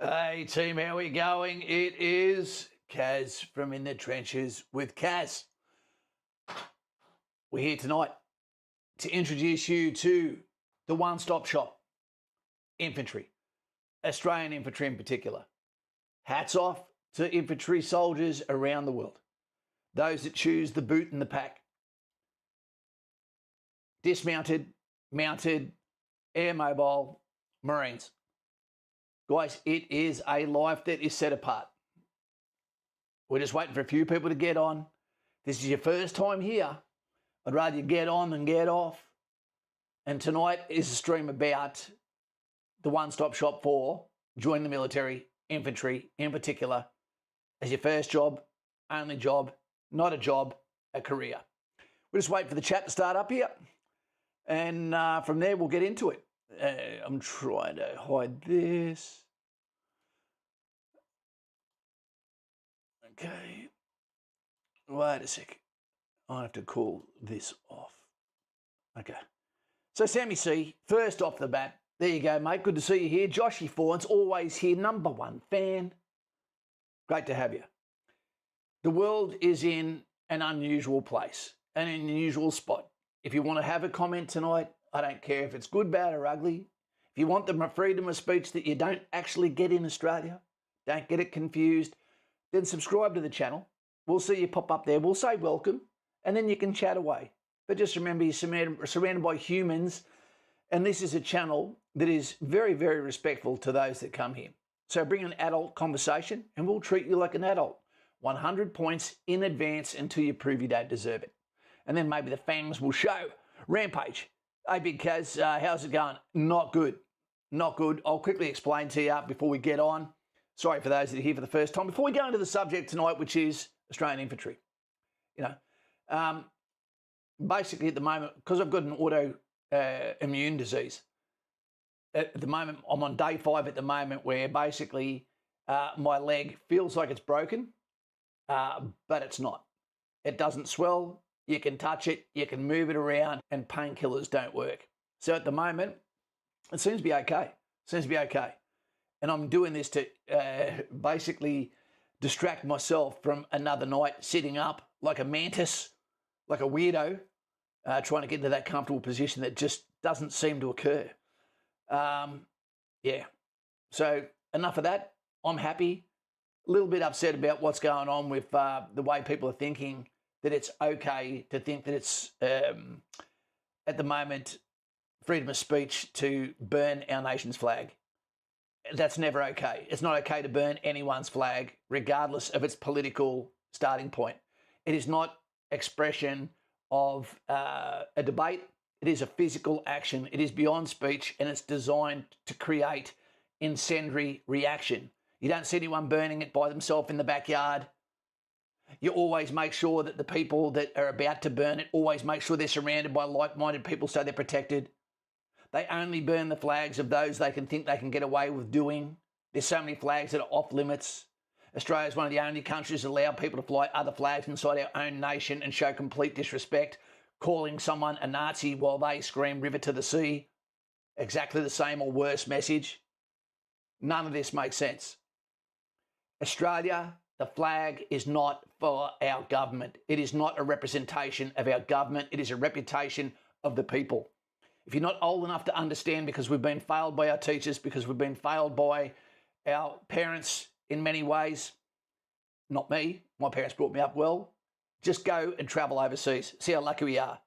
Hey team, how we going? It is Kaz from In the Trenches with Kaz. We're here tonight to introduce you to the one-stop shop, infantry, Australian infantry in particular. Hats off to infantry soldiers around the world, those that choose the boot and the pack. Dismounted, mounted, air mobile, Marines. Guys, it is a life that is set apart. We're just waiting for a few people to get on. This is your first time here. I'd rather you get on than get off. And tonight is a stream about the one-stop shop for join the military, infantry in particular, as your first job, only job, not a job, a career. We'll just wait for the chat to start up here. And from there, we'll get into it. I'm trying to hide this. Okay. Wait a sec. I have to call this off. Okay. So Sammy C, first off the bat, there you go, mate. Good to see you here. Joshy Ford's always here, #1 fan. Great to have you. The world is in an unusual place, an unusual spot. If you want to have a comment tonight, I don't care if it's good, bad or ugly. If you want the freedom of speech that you don't actually get in Australia, don't get it confused, then subscribe to the channel. We'll see you pop up there. We'll say welcome, and then you can chat away. But just remember, you're surrounded by humans, and this is a channel that is very, very respectful to those that come here. So bring an adult conversation, and we'll treat you like an adult. 100 points in advance until you prove you don't deserve it. And then maybe the fangs will show. Rampage. Hey, Big Kaz, how's it going? Not good. Not good. I'll quickly explain to you before we get on. Sorry for those that are here for the first time. Before we go into the subject tonight, which is Australian infantry, basically at the moment, because I've got an autoimmune disease, at the moment, I'm on day 5 at the moment where basically my leg feels like it's broken, but it's not. It doesn't swell. You can touch it, you can move it around, and painkillers don't work. So at the moment, it seems to be okay. And I'm doing this to basically distract myself from another night sitting up like a mantis, like a weirdo, trying to get into that comfortable position that just doesn't seem to occur. Yeah. So enough of that. I'm happy. A little bit upset about what's going on with the way people are thinking that it's okay to think that it's, at the moment, freedom of speech to burn our nation's flag. That's never okay. It's not okay to burn anyone's flag, regardless of its political starting point. It is not expression of a debate. It is a physical action. It is beyond speech, and it's designed to create incendiary reaction. You don't see anyone burning it by themselves in the backyard. You always make sure that the people that are about to burn it, always make sure they're surrounded by like-minded people so they're protected. They only burn the flags of those they can think they can get away with doing. There's so many flags that are off limits. Australia is one of the only countries that allow people to fly other flags inside our own nation and show complete disrespect, calling someone a Nazi while they scream river to the sea. Exactly the same or worse message. None of this makes sense. Australia, the flag is not for our government. It is not a representation of our government. It is a reputation of the people. If you're not old enough to understand, because we've been failed by our teachers, because we've been failed by our parents in many ways, not me, my parents brought me up well, just go and travel overseas. See how lucky we are.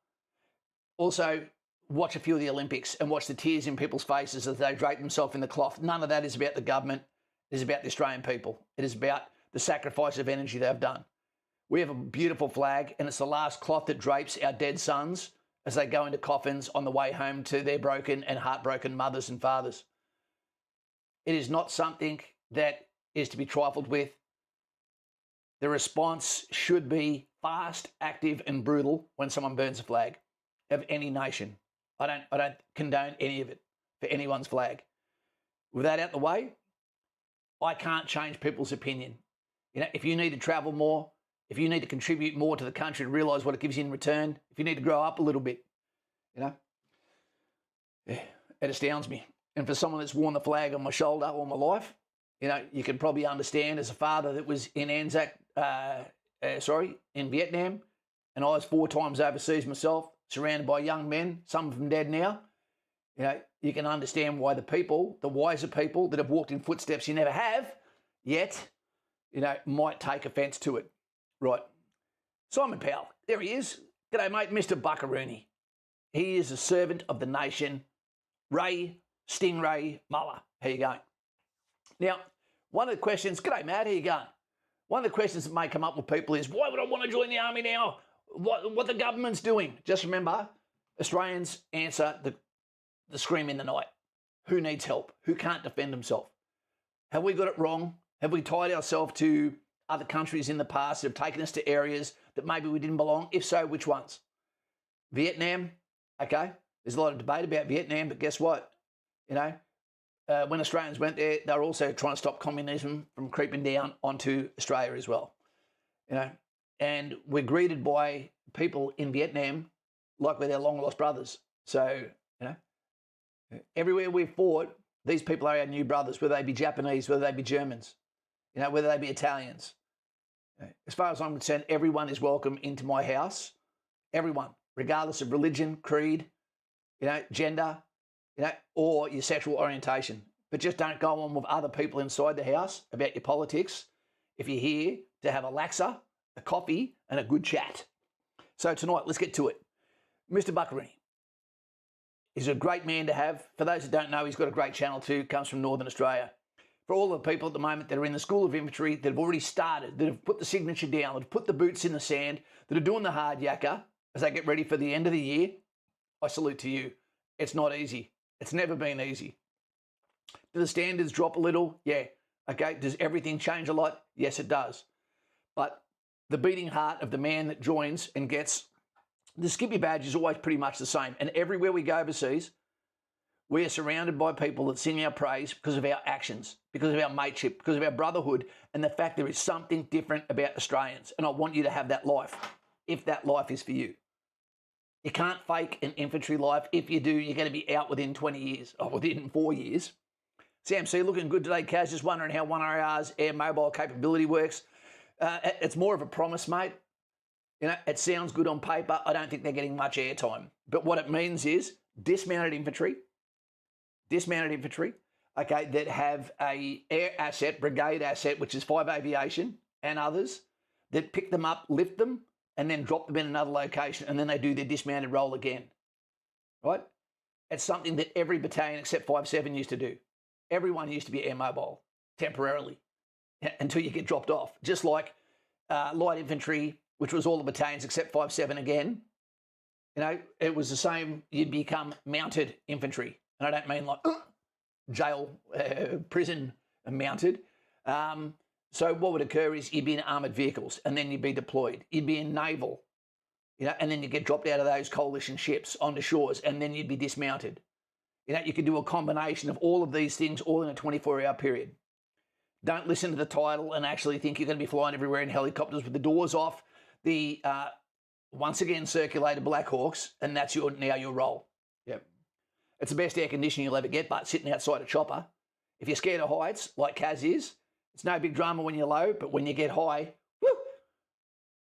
Also, watch a few of the Olympics and watch the tears in people's faces as they drape themselves in the cloth. None of that is about the government. It is about the Australian people. It is about the sacrifice of energy they've done. We have a beautiful flag, and it's the last cloth that drapes our dead sons as they go into coffins on the way home to their broken and heartbroken mothers and fathers. It is not something that is to be trifled with. The response should be fast, active, and brutal when someone burns a flag of any nation. I don't condone any of it for anyone's flag. With that out the way, I can't change people's opinion. If you need to travel more, if you need to contribute more to the country and realise what it gives you in return, if you need to grow up a little bit, it astounds me. And for someone that's worn the flag on my shoulder all my life, You know, you can probably understand as a father that was in in Vietnam, and I was 4 times overseas myself, surrounded by young men, some of them dead now. You know, you can understand why the people, the wiser people that have walked in footsteps you never have yet, you know, might take offence to it. Right. Simon Powell, there he is. G'day, mate, Mr. Buckaroony. He is a servant of the nation. Ray Stingray Muller. How you going? Now, one of the questions, g'day, Matt, how you going? One of the questions that may come up with people is, why would I want to join the army now? What the government's doing? Just remember, Australians answer the scream in the night. Who needs help? Who can't defend himself? Have we got it wrong? Have we tied ourselves to other countries in the past that have taken us to areas that maybe we didn't belong? If so, which ones? Vietnam, okay. There's a lot of debate about Vietnam, but guess what? You know, when Australians went there, they were also trying to stop communism from creeping down onto Australia as well. You know, and we're greeted by people in Vietnam like we're their long-lost brothers. So, you know, everywhere we've fought, these people are our new brothers, whether they be Japanese, whether they be Germans, you know, whether they be Italians. As far as I'm concerned, everyone is welcome into my house. Everyone, regardless of religion, creed, you know, gender, you know, or your sexual orientation. But just don't go on with other people inside the house about your politics if you're here to have a laxer, a coffee, and a good chat. So tonight, let's get to it. Mr. Buckaroony is a great man to have. For those that don't know, he's got a great channel too, comes from Northern Australia. For all the people at the moment that are in the School of Infantry, that have already started, that have put the signature down, that have put the boots in the sand, that are doing the hard yakka as they get ready for the end of the year, I salute to you. It's not easy. It's never been easy. Do the standards drop a little? Yeah. Okay. Does everything change a lot? Yes, it does. But the beating heart of the man that joins and gets the Skippy badge is always pretty much the same. And everywhere we go overseas, we are surrounded by people that sing our praise because of our actions, because of our mateship, because of our brotherhood, and the fact there is something different about Australians. And I want you to have that life, if that life is for you. You can't fake an infantry life. If you do, you're going to be out within 20 years, or within 4 years. Sam C, looking good today, Kaz. Just wondering how 1RR's air mobile capability works. It's more of a promise, mate. You know, it sounds good on paper. I don't think they're getting much airtime. But what it means is dismounted infantry, okay, that have a air asset, brigade asset, which is 5 Aviation and others, that pick them up, lift them, and then drop them in another location, and then they do their dismounted roll again, right? It's something that every battalion except 5-7 used to do. Everyone used to be air mobile temporarily until you get dropped off. Just like light infantry, which was all the battalions except 5-7 again, you know, it was the same. You'd become mounted infantry. And I don't mean like jail, prison mounted. So what would occur is you'd be in armoured vehicles and then you'd be deployed. You'd be in naval, you know, and then you get dropped out of those coalition ships onto shores and then you'd be dismounted. You know, you could do a combination of all of these things all in a 24-hour period. Don't listen to the title and actually think you're going to be flying everywhere in helicopters with the doors off, the once again circulated Black Hawks, and that's now your role. Yep. It's the best air conditioning you'll ever get, but sitting outside a chopper. If you're scared of heights, like Kaz is, it's no big drama when you're low, but when you get high, whoo,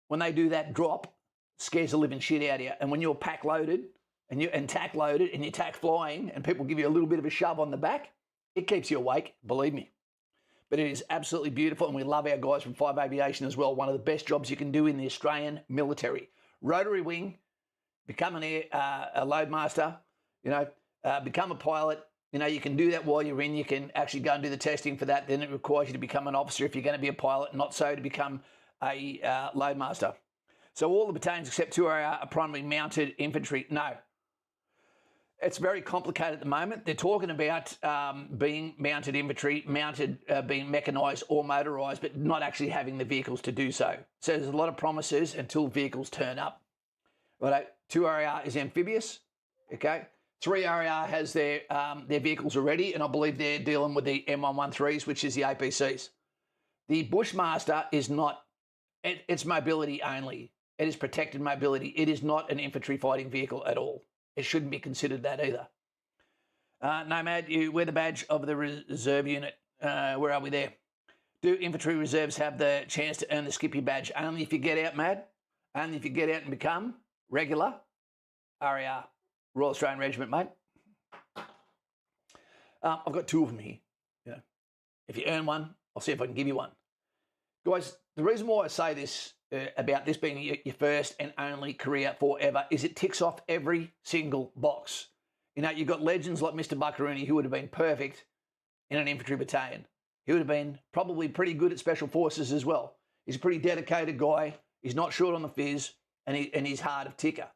when they do that drop, it scares the living shit out of you. And when you're pack loaded and tack loaded and you're tack flying and people give you a little bit of a shove on the back, it keeps you awake, believe me. But it is absolutely beautiful, and we love our guys from 5 Aviation as well. One of the best jobs you can do in the Australian military. Rotary wing, become a loadmaster, you know, become a pilot. You know, you can do that while you're in. You can actually go and do the testing for that. Then it requires you to become an officer if you're going to be a pilot, not so to become a loadmaster. So all the battalions except 2 are primarily mounted infantry. No. It's very complicated at the moment. They're talking about being mounted infantry, being mechanised or motorised, but not actually having the vehicles to do so. So there's a lot of promises until vehicles turn up. Right? 2RR is amphibious, okay? 3RR has their vehicles already, and I believe they're dealing with the M113s, which is the APCs. The Bushmaster is not, it's mobility only. It is protected mobility. It is not an infantry fighting vehicle at all. It shouldn't be considered that either. Nomad, you wear the badge of the reserve unit. Where are we there? Do infantry reserves have the chance to earn the Skippy badge? Only if you get out, Mad. Only if you get out and become regular RAR, Royal Australian Regiment, mate. I've got two of them here. You know, if you earn one, I'll see if I can give you one. Guys, the reason why I say this about this being your first and only career forever is it ticks off every single box. You know, you've got legends like Mr. Buckaroony who would have been perfect in an infantry battalion. He would have been probably pretty good at special forces as well. He's a pretty dedicated guy. He's not short on the fizz, and he's hard of ticker.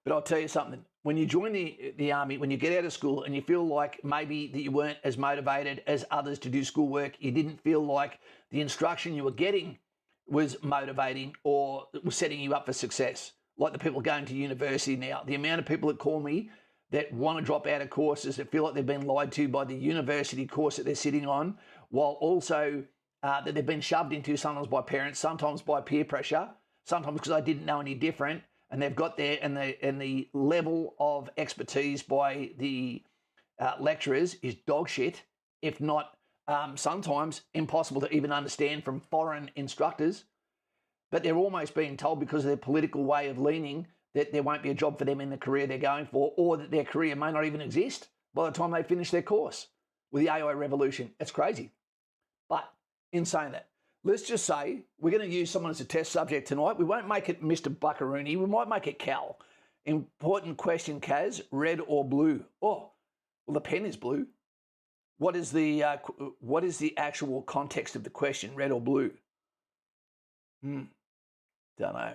But I'll tell you something. When you join the Army, when you get out of school and you feel like maybe that you weren't as motivated as others to do schoolwork, you didn't feel like the instruction you were getting was motivating or was setting you up for success, like the people going to university now. The amount of people that call me that want to drop out of courses, that feel like they've been lied to by the university course that they're sitting on, while also that they've been shoved into sometimes by parents, sometimes by peer pressure, sometimes because they didn't know any different, and they've got there and the level of expertise by the lecturers is dog shit, if not sometimes impossible to even understand from foreign instructors. But they're almost being told because of their political way of leaning that there won't be a job for them in the career they're going for, or that their career may not even exist by the time they finish their course with the AI revolution. It's crazy. But in saying that, let's just say we're going to use someone as a test subject tonight. We won't make it Mr. Buckaroony. We might make it Cal. Important question, Kaz, red or blue? Oh, well, the pen is blue. What is the actual context of the question, red or blue? Don't know.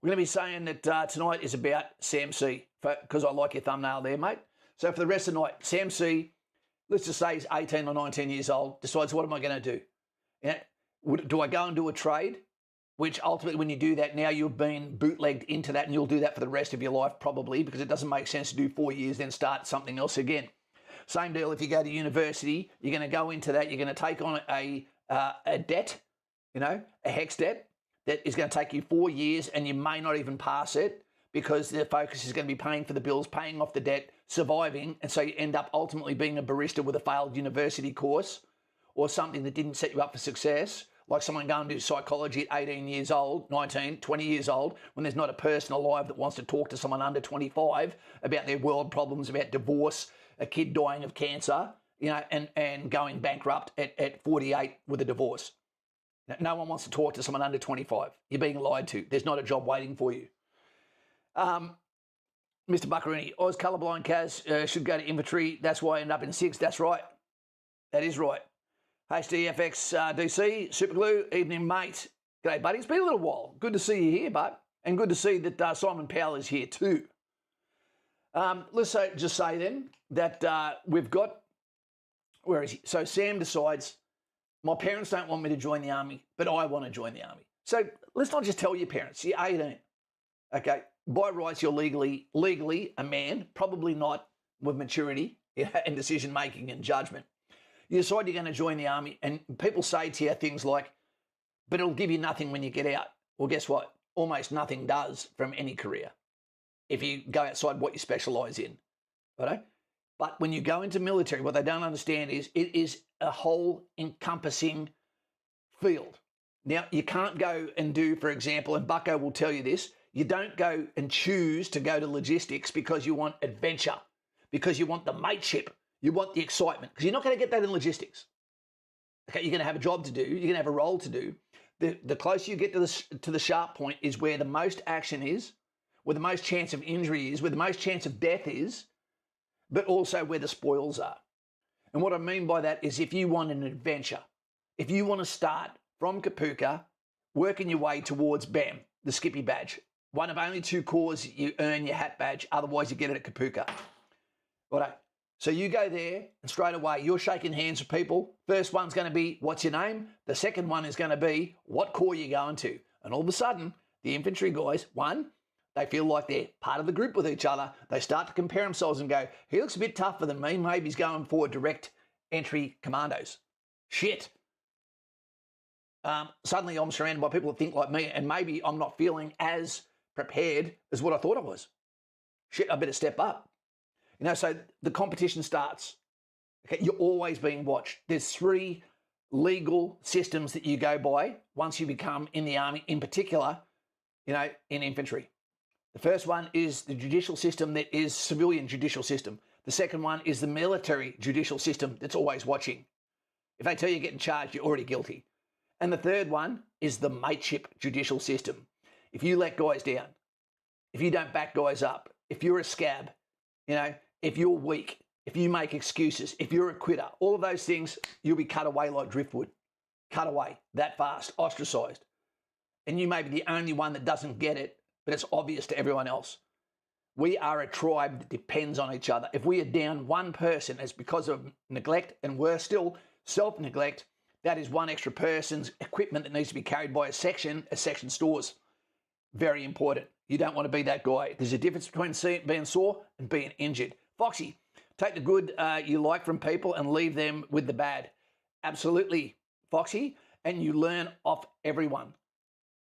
We're going to be saying that tonight is about Sam C, because I like your thumbnail there, mate. So for the rest of the night, Sam C, let's just say he's 18 or 19 years old, decides, what am I going to do? Yeah, do I go and do a trade? Which ultimately, when you do that, now you've been bootlegged into that, and you'll do that for the rest of your life probably, because it doesn't make sense to do 4 years, then start something else again. Same deal if you go to university, you're going to go into that, you're going to take on a debt, you know, a HEX debt that is going to take you 4 years, and you may not even pass it because the focus is going to be paying for the bills, paying off the debt, surviving, and so you end up ultimately being a barista with a failed university course or something that didn't set you up for success, like someone going to do psychology at 18 years old, 19, 20 years old, when there's not a person alive that wants to talk to someone under 25 about their world problems, about divorce, a kid dying of cancer, you know, and going bankrupt at 48 with a divorce. No one wants to talk to someone under 25. You're being lied to. There's not a job waiting for you. Mr. Buckaroony, I was colourblind, Kaz, should go to infantry. That's why I ended up in 6. That's right. That is right. HDFX DC, Superglue, evening, mate. G'day, buddy. It's been a little while. Good to see you here, bud. And good to see that Simon Powell is here too. Let's just say then that we've got, where is he? So Sam decides, my parents don't want me to join the Army, but I want to join the Army. So let's not just tell your parents, you're 18. Okay, by rights, you're legally a man, probably not with maturity and decision-making and judgment. You decide you're going to join the Army, and people say to you things like, but it'll give you nothing when you get out. Well, guess what? Almost nothing does from any career if you go outside what you specialise in. Right? But when you go into military, what they don't understand is it is a whole encompassing field. Now, you can't go and do, for example, and Bucko will tell you this, you don't go and choose to go to logistics because you want adventure, because you want the mateship, you want the excitement, because you're not going to get that in logistics. Okay, you're going to have a job to do, you're going to have a role to do. The closer you get to the sharp point is where the most action is, where the most chance of injury is, where the most chance of death is, but also where the spoils are. And what I mean by that is if you want an adventure, if you want to start from Kapuka, working your way towards BAM, the Skippy badge, one of only 2 corps you earn your hat badge, otherwise you get it at Kapuka. Righto. So you go there and straight away you're shaking hands with people. First one's going to be, what's your name? The second one is going to be, what corps you going to? And all of a sudden, the infantry guys, one, they feel like they're part of the group with each other. They start to compare themselves and go, he looks a bit tougher than me. Maybe he's going for direct entry commandos. Shit. Suddenly I'm surrounded by people that think like me, and maybe I'm not feeling as prepared as what I thought I was. Shit, I better step up. You know, so the competition starts. Okay, you're always being watched. There's 3 legal systems that you go by once you become in the Army, in particular, in infantry. The first one is the judicial system that is civilian judicial system. The second one is the military judicial system that's always watching. If they tell you you're getting charged, you're already guilty. And the third one is the mateship judicial system. If you let guys down, if you don't back guys up, if you're a scab, if you're weak, if you make excuses, if you're a quitter, all of those things, you'll be cut away like driftwood. Cut away that fast, ostracised. And you may be the only one that doesn't get it, but it's obvious to everyone else. We are a tribe that depends on each other. If we are down one person, it's because of neglect, and worse still, self-neglect. That is one extra person's equipment that needs to be carried by a section stores. Very important. You don't want to be that guy. There's a difference between being sore and being injured. Foxy, take the good you like from people and leave them with the bad. Absolutely, Foxy. And you learn off everyone.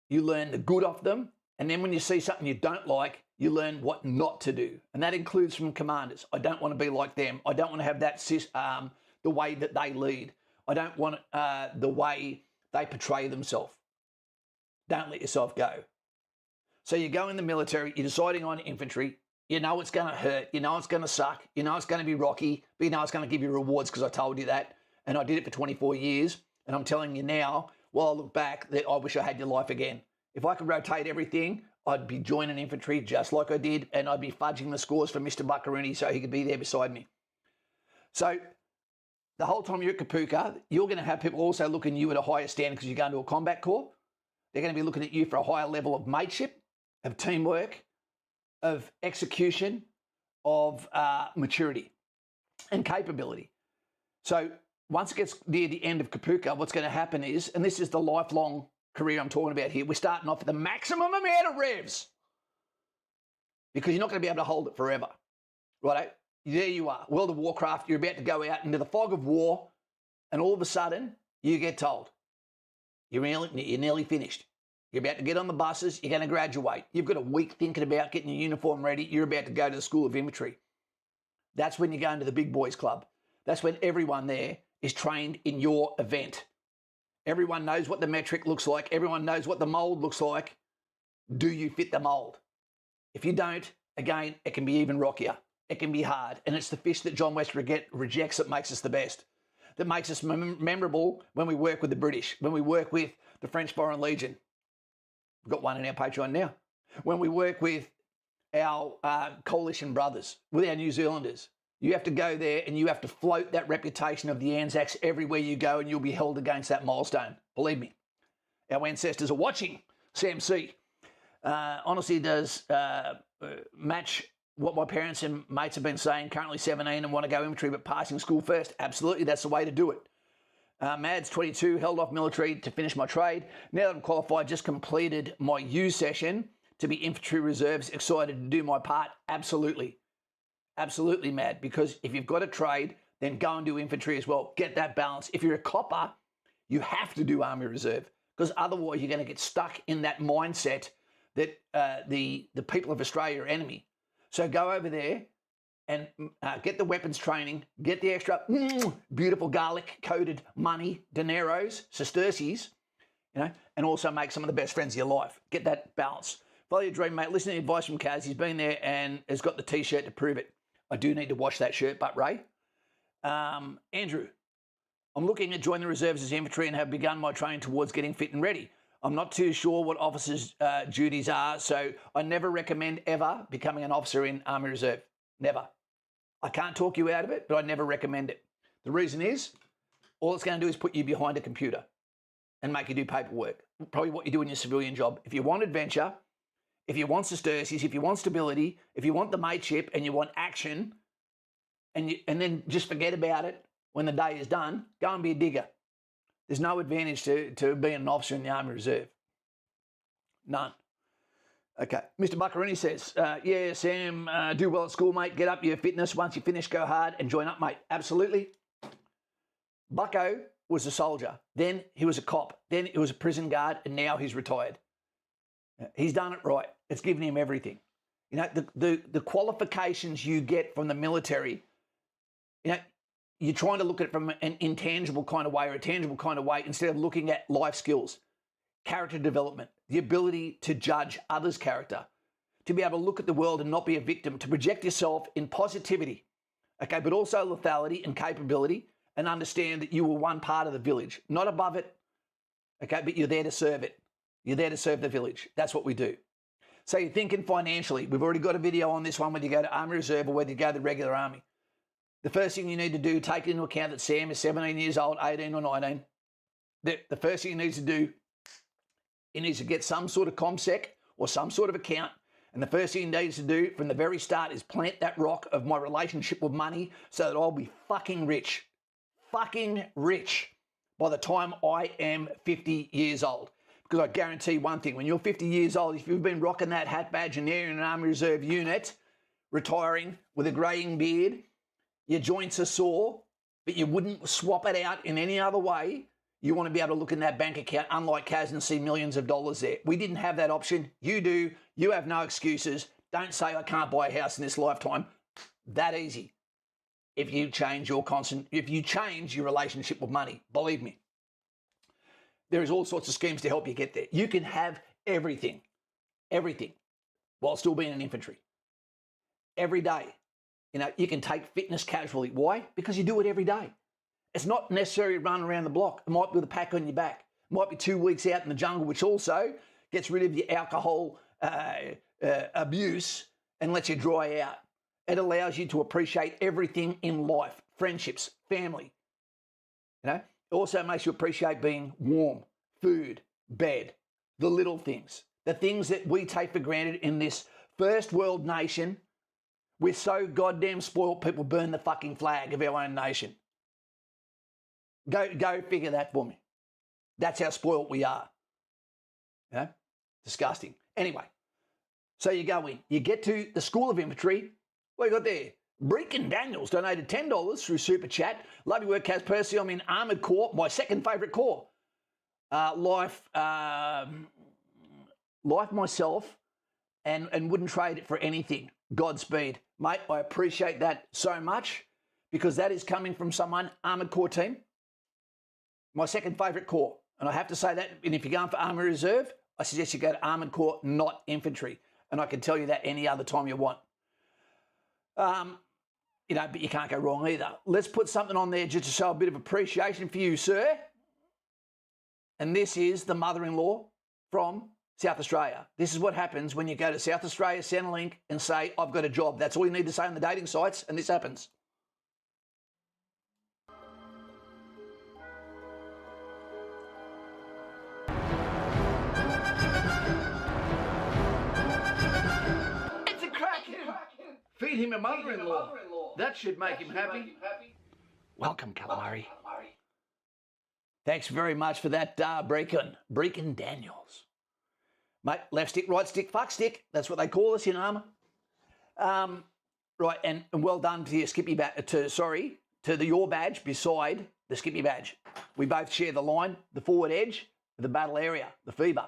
You learn the good off them. And then when you see something you don't like, you learn what not to do. And that includes from commanders. I don't want to be like them. I don't want to have that the way that they lead. I don't want the way they portray themselves. Don't let yourself go. So you go in the military, you're deciding on infantry, you know it's going to hurt, you know it's going to suck, you know it's going to be rocky, but you know it's going to give you rewards because I told you that, and I did it for 24 years, and I'm telling you now, while I look back, that I wish I had your life again. If I could rotate everything, I'd be joining infantry just like I did, and I'd be fudging the scores for Mr. Buckaroo so he could be there beside me. So the whole time you're at Kapooka, you're going to have people also looking at you at a higher standard because you're going to a combat corps. They're going to be looking at you for a higher level of mateship, of teamwork, of execution, of maturity and capability. So once it gets near the end of Kapooka, what's going to happen is, and this is the lifelong career I'm talking about here, we're starting off with the maximum amount of revs because you're not going to be able to hold it forever, right? There you are, World of Warcraft, you're about to go out into the fog of war, and all of a sudden you get told you're nearly finished. You're about to get on the buses, you're going to graduate. You've got a week thinking about getting your uniform ready, you're about to go to the School of Infantry. That's when you go into the big boys club. That's when everyone there is trained in your event. Everyone knows what the metric looks like. Everyone knows what the mould looks like. Do you fit the mould? If you don't, again, it can be even rockier. It can be hard. And it's the fish that John West rejects that makes us the best, that makes us memorable when we work with the British, when we work with the French Foreign Legion. We've got one in our Patreon now. When we work with our coalition brothers, with our New Zealanders, you have to go there and you have to float that reputation of the Anzacs everywhere you go, and you'll be held against that milestone. Believe me, our ancestors are watching. Sam C. Honestly does match what my parents and mates have been saying. Currently 17 and want to go infantry, but passing school first. Absolutely, that's the way to do it. Mads 22, held off military to finish my trade. Now that I'm qualified, just completed my U session to be infantry reserves. Excited to do my part. Absolutely. Absolutely, Mad, because if you've got a trade, then go and do infantry as well. Get that balance. If you're a copper, you have to do Army Reserve because otherwise you're going to get stuck in that mindset that the people of Australia are enemy. So go over there and get the weapons training, get the extra beautiful garlic-coated money, dineros, sesterces, and also make some of the best friends of your life. Get that balance. Follow your dream, mate. Listen to the advice from Kaz. He's been there and has got the T-shirt to prove it. I do need to wash that shirt, but Ray. Andrew, I'm looking at joining the reserves as infantry and have begun my training towards getting fit and ready. I'm not too sure what officers' duties are, so I never recommend ever becoming an officer in Army Reserve. Never. I can't talk you out of it, but I never recommend it. The reason is, all it's going to do is put you behind a computer and make you do paperwork. Probably what you do in your civilian job. If you want adventure, if you want sesterces, if you want stability, if you want the mateship and you want action, and then just forget about it when the day is done, go and be a digger. There's no advantage to being an officer in the Army Reserve. None. Okay. Mr. Buccarini says, yeah, Sam, do well at school, mate. Get up your fitness. Once you finish, go hard and join up, mate. Absolutely. Bucko was a soldier. Then he was a cop. Then he was a prison guard, and now he's retired. He's done it right. It's given him everything. The qualifications you get from the military, you're trying to look at it from an intangible kind of way or a tangible kind of way instead of looking at life skills, character development, the ability to judge others' character, to be able to look at the world and not be a victim, to project yourself in positivity, okay, but also lethality and capability, and understand that you were one part of the village, not above it, okay, but you're there to serve it. You're there to serve the village. That's what we do. So you're thinking financially. We've already got a video on this one, whether you go to Army Reserve or whether you go to the regular Army. The first thing you need to do, take into account that Sam is 17 years old, 18 or 19. The first thing he needs to do, he needs to get some sort of ComSec or some sort of account. And the first thing he needs to do from the very start is plant that rock of my relationship with money so that I'll be fucking rich by the time I am 50 years old. Because I guarantee one thing, when you're 50 years old, if you've been rocking that hat badge and you're in an Army Reserve unit, retiring with a greying beard, your joints are sore, but you wouldn't swap it out in any other way, you want to be able to look in that bank account, unlike Kaz, and see millions of dollars there. We didn't have that option. You do. You have no excuses. Don't say I can't buy a house in this lifetime. That easy. If you change your relationship with money, believe me. There is all sorts of schemes to help you get there. You can have everything, while still being an infantry. Every day. You know, you can take fitness casually. Why? Because you do it every day. It's not necessarily run around the block. It might be with a pack on your back. It might be 2 weeks out in the jungle, which also gets rid of your alcohol abuse and lets you dry out. It allows you to appreciate everything in life, friendships, family. You know, it also makes you appreciate being warm, food, bed, the little things, the things that we take for granted in this first world nation. We're so goddamn spoiled, people burn the fucking flag of our own nation. Go figure that for me. That's how spoiled we are. You know? Disgusting. Anyway, so you go in. You get to the School of Infantry. What you got there? Breakin Daniels donated $10 through Super Chat. Love your work, Kaz Percy. I'm in Armoured Corps, my second favourite corps. Life myself, and wouldn't trade it for anything. Godspeed. Mate, I appreciate that so much because that is coming from someone, Armoured Corps team, my second favourite corps. And I have to say that, and if you're going for Army Reserve, I suggest you go to Armoured Corps, not infantry. And I can tell you that any other time you want. You know, but you can't go wrong either. Let's put something on there just to show a bit of appreciation for you, sir. And this is the mother-in-law from South Australia. This is what happens when you go to South Australia Centrelink and say, I've got a job. That's all you need to say on the dating sites, and this happens. It's a Kraken! Feed him a mother-in-law. That should make him happy. Welcome, Calamari. Thanks very much for that, Breakin Daniels. Mate, left stick, right stick, fuck stick. That's what they call us in armour. Right, and well done to your Skippy your badge beside the Skippy badge. We both share the line, the forward edge, the battle area, the fever.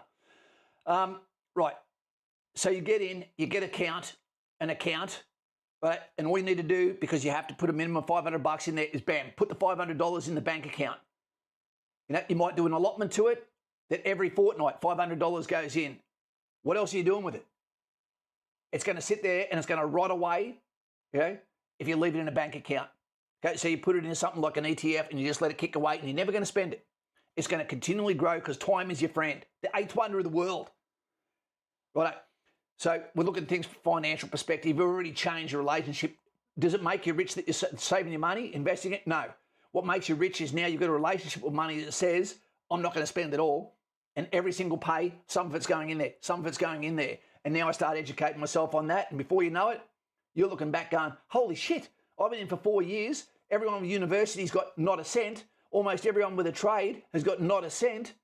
Right, so you get in, you get an account, right? And all you need to do, because you have to put a minimum of $500 in there, is bam, put the $500 in the bank account. You know, you might do an allotment to it that every fortnight $500 goes in. What else are you doing with it? It's going to sit there and it's going to rot away, you know, if you leave it in a bank account. Okay, so you put it in something like an ETF and you just let it kick away and you're never going to spend it. It's going to continually grow because time is your friend. The eighth wonder of the world. Right. So we look at things from a financial perspective. You've already changed your relationship. Does it make you rich that you're saving your money, investing it? No. What makes you rich is now you've got a relationship with money that says, I'm not going to spend it all. And every single pay, some of it's going in there, some of it's going in there. And now I start educating myself on that. And before you know it, you're looking back going, holy shit, I've been in for 4 years. Everyone with university's got not a cent. Almost everyone with a trade has got not a cent.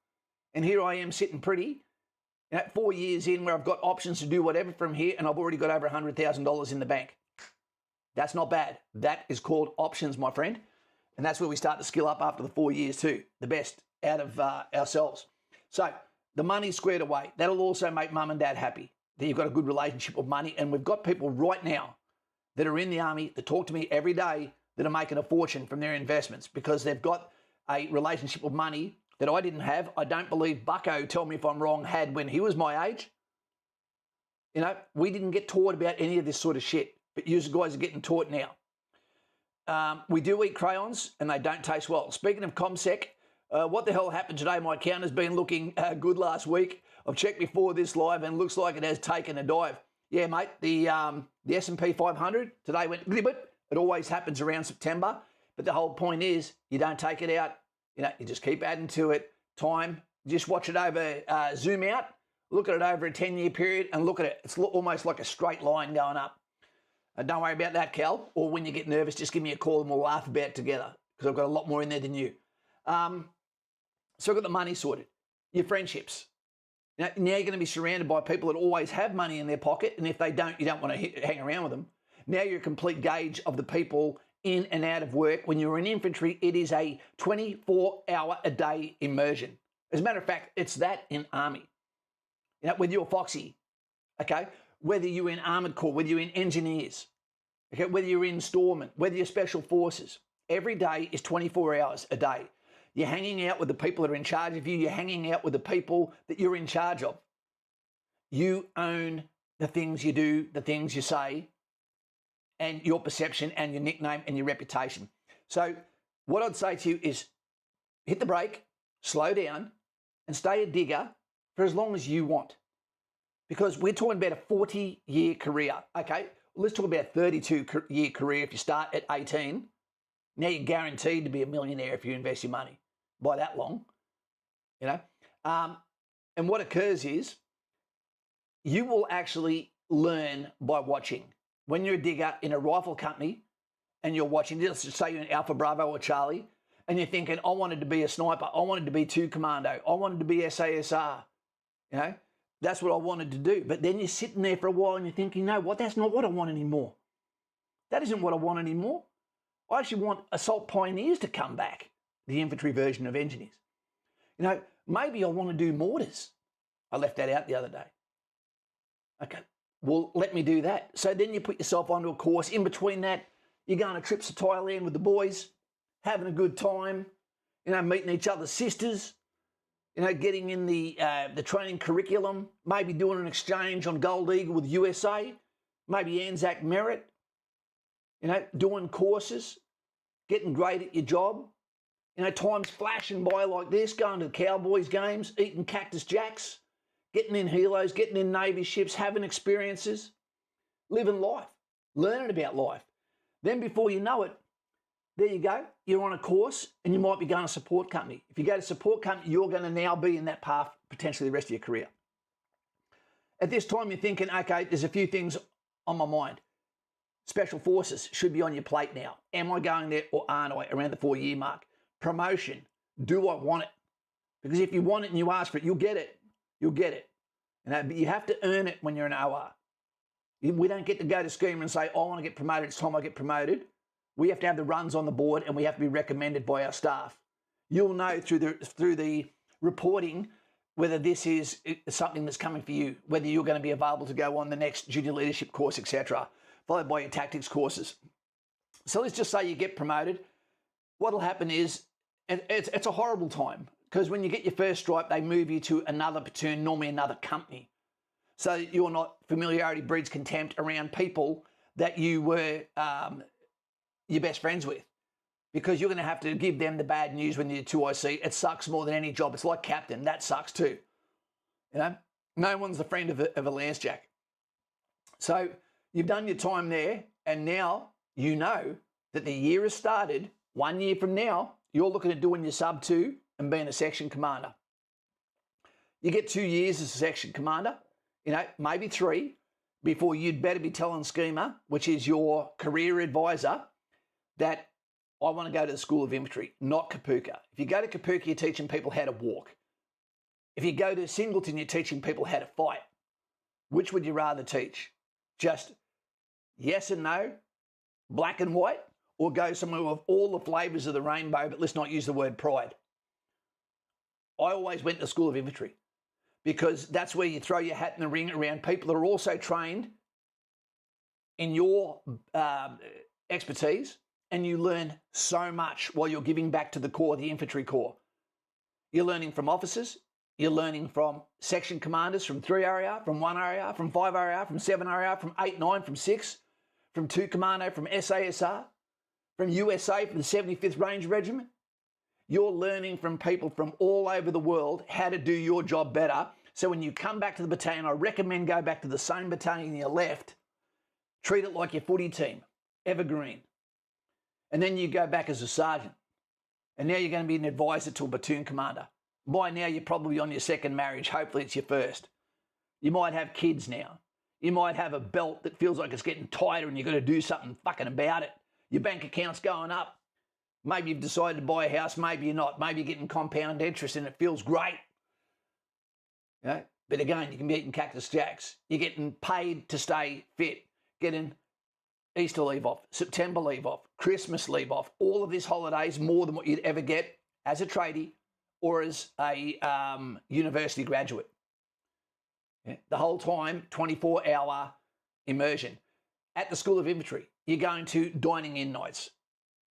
And here I am sitting pretty. And at 4 years in where I've got options to do whatever from here and I've already got over $100,000 in the bank. That's not bad. That is called options, my friend. And that's where we start to skill up after the 4 years too. The best out of ourselves. So the money's squared away. That'll also make mum and dad happy that you've got a good relationship with money. And we've got people right now that are in the army that talk to me every day that are making a fortune from their investments because they've got a relationship with money that I didn't have. I don't believe Bucko, tell me if I'm wrong, had when he was my age. You know, we didn't get taught about any of this sort of shit, but you guys are getting taught now. We do eat crayons and they don't taste well. Speaking of ComSec, what the hell happened today? My account has been looking good last week. I've checked before this live and looks like it has taken a dive. Yeah, mate, the S&P 500 today went, it always happens around September, but the whole point is you don't take it out. You know, you just keep adding to it. Time, just watch it over, zoom out, look at it over a 10-year period and look at it. It's almost like a straight line going up. Don't worry about that, Cal, or when you get nervous, just give me a call and we'll laugh about it together because I've got a lot more in there than you. So I've got the money sorted. Your friendships. Now you're going to be surrounded by people that always have money in their pocket, and if they don't, you don't want to hang around with them. Now you're a complete gauge of the people in and out of work. When you're in infantry, it is a 24-hour-a-day immersion. As a matter of fact, it's that in Army. You know, whether you're Foxy, okay, whether you're in Armoured Corps, whether you're in Engineers, okay, whether you're in Storeman, whether you're Special Forces, every day is 24 hours a day. You're hanging out with the people that are in charge of you. You're hanging out with the people that you're in charge of. You own the things you do, the things you say, and your perception and your nickname and your reputation. So what I'd say to you is hit the brake, slow down, and stay a digger for as long as you want. Because we're talking about a 40-year career. Okay, let's talk about a 32-year career if you start at 18. Now you're guaranteed to be a millionaire if you invest your money by that long, you know. And what occurs is you will actually learn by watching. When you're a digger in a rifle company and you're watching, let's just say you're in Alpha, Bravo or Charlie, and you're thinking, I wanted to be a sniper, I wanted to be 2 Commando, I wanted to be SASR, you know, that's what I wanted to do. But then you're sitting there for a while and you're thinking, no, what? That's not what I want anymore. That isn't what I want anymore. I actually want assault pioneers to come back, the infantry version of engineers. You know, maybe I want to do mortars. I left that out the other day. Okay, well, let me do that. So then you put yourself onto a course. In between that, you're going on trips to Thailand with the boys, having a good time, you know, meeting each other's sisters, you know, getting in the training curriculum, maybe doing an exchange on Gold Eagle with USA, maybe Anzac Merit, you know, doing courses, getting great at your job. You know, time's flashing by like this, going to the Cowboys games, eating Cactus Jacks, getting in helos, getting in Navy ships, having experiences, living life, learning about life. Then before you know it, there you go, you're on a course and you might be going to support company. If you go to support company, you're going to now be in that path potentially the rest of your career. At this time, you're thinking, okay, there's a few things on my mind. Special Forces should be on your plate now. Am I going there or aren't I around the 4-year mark? Promotion, do I want it? Because if you want it and you ask for it, you'll get it. You'll get it. You know, but you have to earn it when you're an OR. We don't get to go to schema and say, I want to get promoted, it's time I get promoted. We have to have the runs on the board and we have to be recommended by our staff. You'll know through the reporting whether this is something that's coming for you, whether you're going to be available to go on the next junior leadership course, etc., followed by your tactics courses. So let's just say you get promoted. What'll happen is, it's a horrible time because when you get your first stripe, they move you to another platoon, normally another company. So you're not, familiarity breeds contempt around people that you were your best friends with, because you're going to have to give them the bad news when you're 2IC. It sucks more than any job. It's like captain. That sucks too. You know, no one's the friend of a Lance Jack. So you've done your time there, and now you know that the year has started. 1 year from now, you're looking at doing your sub 2 and being a section commander. You get 2 years as a section commander, you know, maybe 3, before you'd better be telling Schema, which is your career advisor, that I want to go to the School of Infantry, not Kapuka. If you go to Kapuka, you're teaching people how to walk. If you go to Singleton, you're teaching people how to fight. Which would you rather teach? Just yes and no, black and white, or go somewhere with all the flavours of the rainbow, but let's not use the word pride? I always went to the School of Infantry because that's where you throw your hat in the ring around people that are also trained in your expertise, and you learn so much while you're giving back to the Corps, the Infantry Corps. You're learning from officers, you're learning from section commanders from 3 RAR, from 1 RAR, from 5 RAR, from 7 RAR, from 8, 9, from 6, from 2 Commando, from SASR, from USA, from the 75th Ranger Regiment. You're learning from people from all over the world how to do your job better. So when you come back to the battalion, I recommend go back to the same battalion you left. Treat it like your footy team, evergreen. And then you go back as a sergeant. And now you're going to be an advisor to a platoon commander. By now, you're probably on your second marriage. Hopefully, it's your first. You might have kids now. You might have a belt that feels like it's getting tighter and you've got to do something fucking about it. Your bank account's going up. Maybe you've decided to buy a house. Maybe you're not. Maybe you're getting compound interest and it feels great. You know? But again, you can be eating Cactus Jacks. You're getting paid to stay fit. Getting Easter leave off, September leave off, Christmas leave off, all of these holidays more than what you'd ever get as a tradie or as a university graduate. Yeah. The whole time, 24-hour immersion. At the School of Infantry, you're going to dining in nights.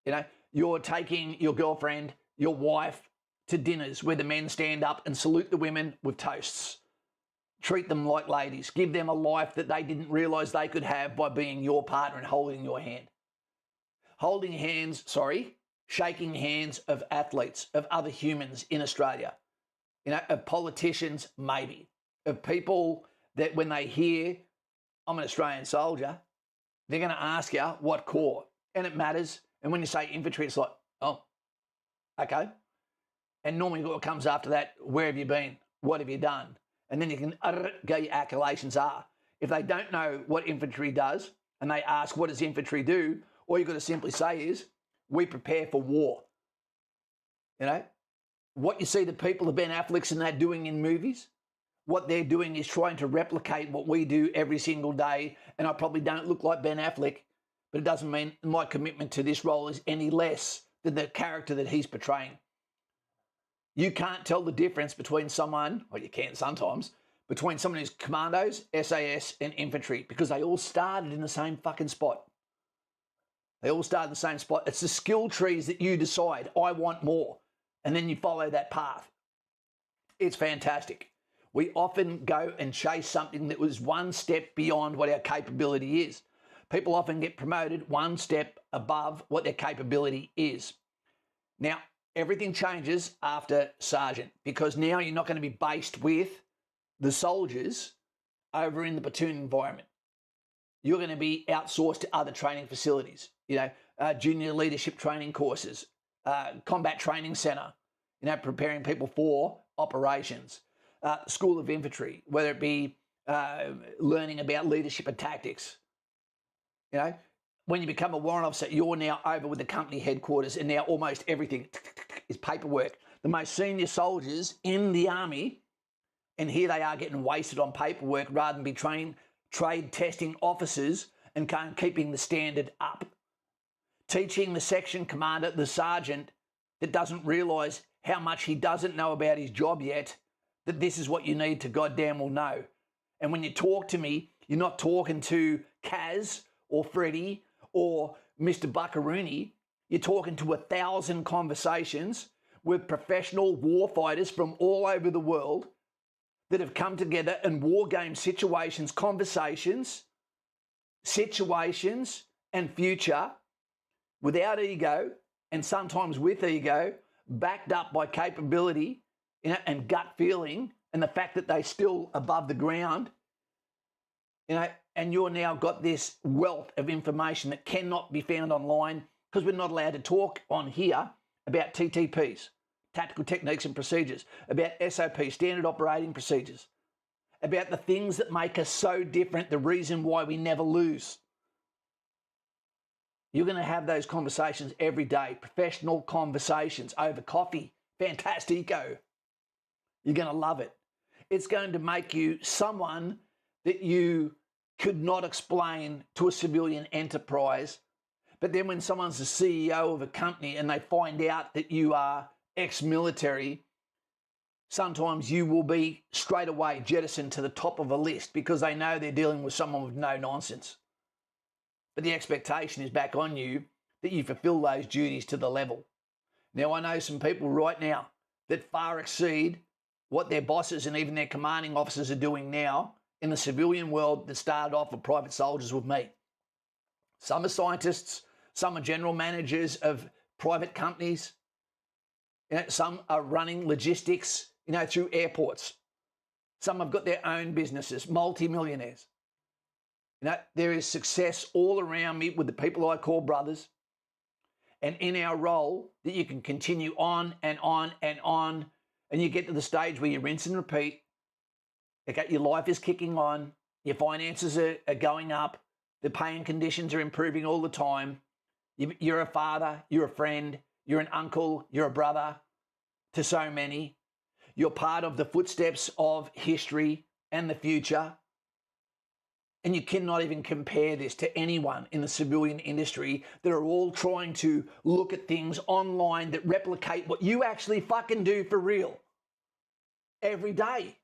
You know, you're taking your girlfriend, your wife to dinners where the men stand up and salute the women with toasts. Treat them like ladies. Give them a life that they didn't realise they could have by being your partner and holding your hand. Shaking hands of athletes, of other humans in Australia. You know, of politicians, maybe. Of people that when they hear, I'm an Australian soldier, they're going to ask you what corps. And it matters. And when you say infantry, it's like, oh, okay. And normally what comes after that, where have you been? What have you done? And then you can go your accusations are. If they don't know what infantry does and they ask, what does infantry do? All you've got to simply say is, we prepare for war. You know, what you see the people, the Ben Afflecks and that doing in movies, what they're doing is trying to replicate what we do every single day. And I probably don't look like Ben Affleck, but it doesn't mean my commitment to this role is any less than the character that he's portraying. You can't tell the difference between someone, or you can sometimes, between someone who's commandos, SAS, and infantry, because they all started in the same fucking spot. They all start in the same spot. It's the skill trees that you decide, I want more, and then you follow that path. It's fantastic. We often go and chase something that was one step beyond what our capability is. People often get promoted one step above what their capability is. Now, everything changes after sergeant because now you're not going to be based with the soldiers over in the platoon environment. You're going to be outsourced to other training facilities, you know, junior leadership training courses, combat training centre, you know, preparing people for operations, School of Infantry, whether it be learning about leadership and tactics. You know, when you become a warrant officer, you're now over with the company headquarters and now almost everything is paperwork. The most senior soldiers in the Army, and here they are getting wasted on paperwork rather than be trade testing officers and keeping the standard up. Teaching the section commander, the sergeant, that doesn't realise how much he doesn't know about his job yet, that this is what you need to goddamn well know. And when you talk to me, you're not talking to Kaz or Freddie or Mr. Buckaroony, you're talking to 1,000 conversations with professional warfighters from all over the world that have come together in war game situations, conversations, and future without ego and sometimes with ego, backed up by capability, you know, and gut feeling and the fact that they're still above the ground, you know, and you're now got this wealth of information that cannot be found online because we're not allowed to talk on here about TTPs, tactical techniques and procedures, about SOP, standard operating procedures, about the things that make us so different, the reason why we never lose. You're going to have those conversations every day, professional conversations over coffee. Fantastico. You're going to love it. It's going to make you someone that you could not explain to a civilian enterprise. But then when someone's the CEO of a company and they find out that you are ex-military, sometimes you will be straight away jettisoned to the top of a list because they know they're dealing with someone with no nonsense. But the expectation is back on you that you fulfill those duties to the level. Now, I know some people right now that far exceed what their bosses and even their commanding officers are doing now in the civilian world that started off with private soldiers with me. Some are scientists, some are general managers of private companies, some are running logistics, through airports. Some have got their own businesses, multi-millionaires. There is success all around me with the people I call brothers, and in our role that you can continue on and on and on, and you get to the stage where you rinse and repeat. Okay, your life is kicking on, your finances are going up, the paying conditions are improving all the time. You're a father, you're a friend, you're an uncle, you're a brother to so many. You're part of the footsteps of history and the future. And you cannot even compare this to anyone in the civilian industry that are all trying to look at things online that replicate what you actually fucking do for real every day.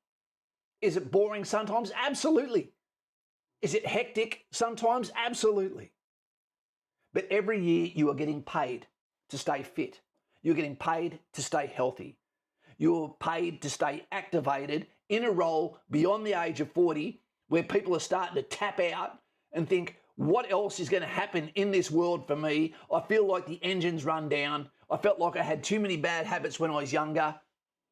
Is it boring sometimes? Absolutely. Is it hectic sometimes? Absolutely. But every year you are getting paid to stay fit. You're getting paid to stay healthy. You're paid to stay activated in a role beyond the age of 40 where people are starting to tap out and think, what else is going to happen in this world for me? I feel like the engine's run down. I felt like I had too many bad habits when I was younger.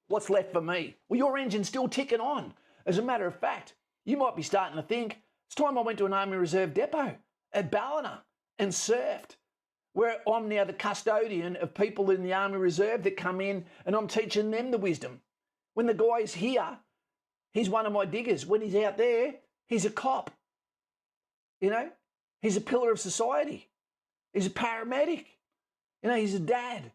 What's left for me? Well, your engine's still ticking on. As a matter of fact, you might be starting to think, it's time I went to an Army Reserve depot at Ballina and surfed, where I'm now the custodian of people in the Army Reserve that come in and I'm teaching them the wisdom. When the guy's here, he's one of my diggers. When he's out there, he's a cop. He's a pillar of society. He's a paramedic. He's a dad.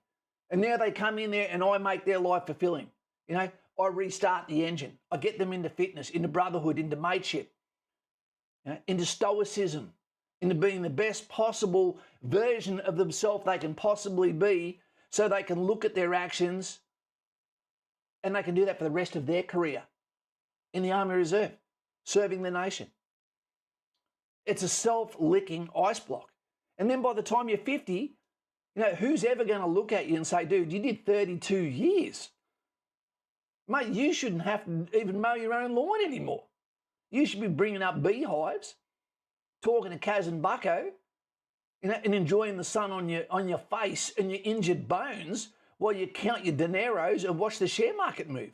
And now they come in there and I make their life fulfilling. I restart the engine. I get them into fitness, into brotherhood, into mateship, into stoicism, into being the best possible version of themselves they can possibly be so they can look at their actions and they can do that for the rest of their career in the Army Reserve, serving the nation. It's a self-licking ice block. And then by the time you're 50, who's ever going to look at you and say, dude, you did 32 years. Mate, you shouldn't have to even mow your own lawn anymore. You should be bringing up beehives, talking to Kaz and Bucko, and enjoying the sun on your face and your injured bones while you count your dineros and watch the share market move.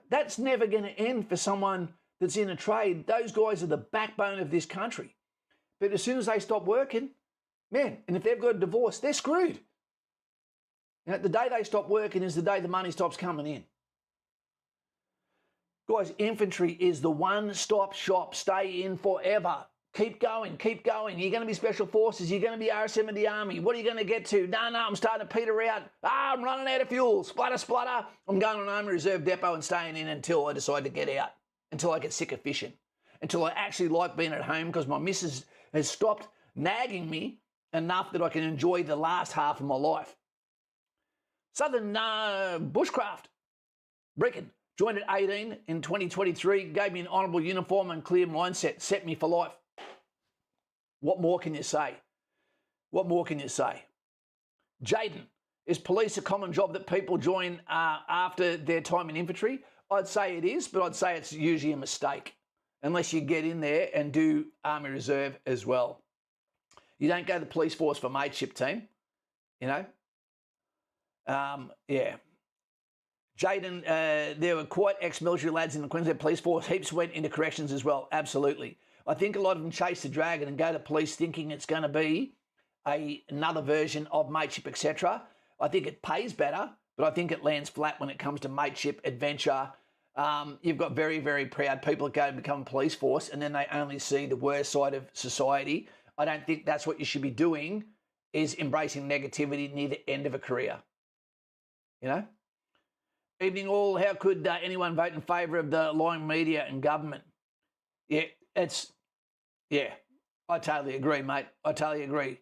That's never going to end for someone that's in a trade. Those guys are the backbone of this country. But as soon as they stop working, man, and if they've got a divorce, they're screwed. The day they stop working is the day the money stops coming in. Guys, infantry is the one-stop shop. Stay in forever. Keep going, keep going. You're going to be Special Forces. You're going to be RSM of the Army. What are you going to get to? No, I'm starting to peter out. I'm running out of fuel. Splutter, splutter. I'm going to an Army Reserve depot and staying in until I decide to get out, until I get sick of fishing, until I actually like being at home because my missus has stopped nagging me enough that I can enjoy the last half of my life. Southern Bushcraft. Bricken. Joined at 18 in 2023, gave me an honourable uniform and clear mindset, set me for life. What more can you say? What more can you say? Jaden, is police a common job that people join after their time in infantry? I'd say it is, but I'd say it's usually a mistake unless you get in there and do Army Reserve as well. You don't go to the police force for mateship team, yeah. Jaden, there were quite ex-military lads in the Queensland Police Force. Heaps went into corrections as well. Absolutely. I think a lot of them chase the dragon and go to police thinking it's going to be another version of mateship, etc. I think it pays better, but I think it lands flat when it comes to mateship, adventure. You've got very, very proud people that go and become a police force and then they only see the worst side of society. I don't think that's what you should be doing, is embracing negativity near the end of a career. Evening all, how could anyone vote in favour of the lying media and government? Yeah, I totally agree, mate. I totally agree.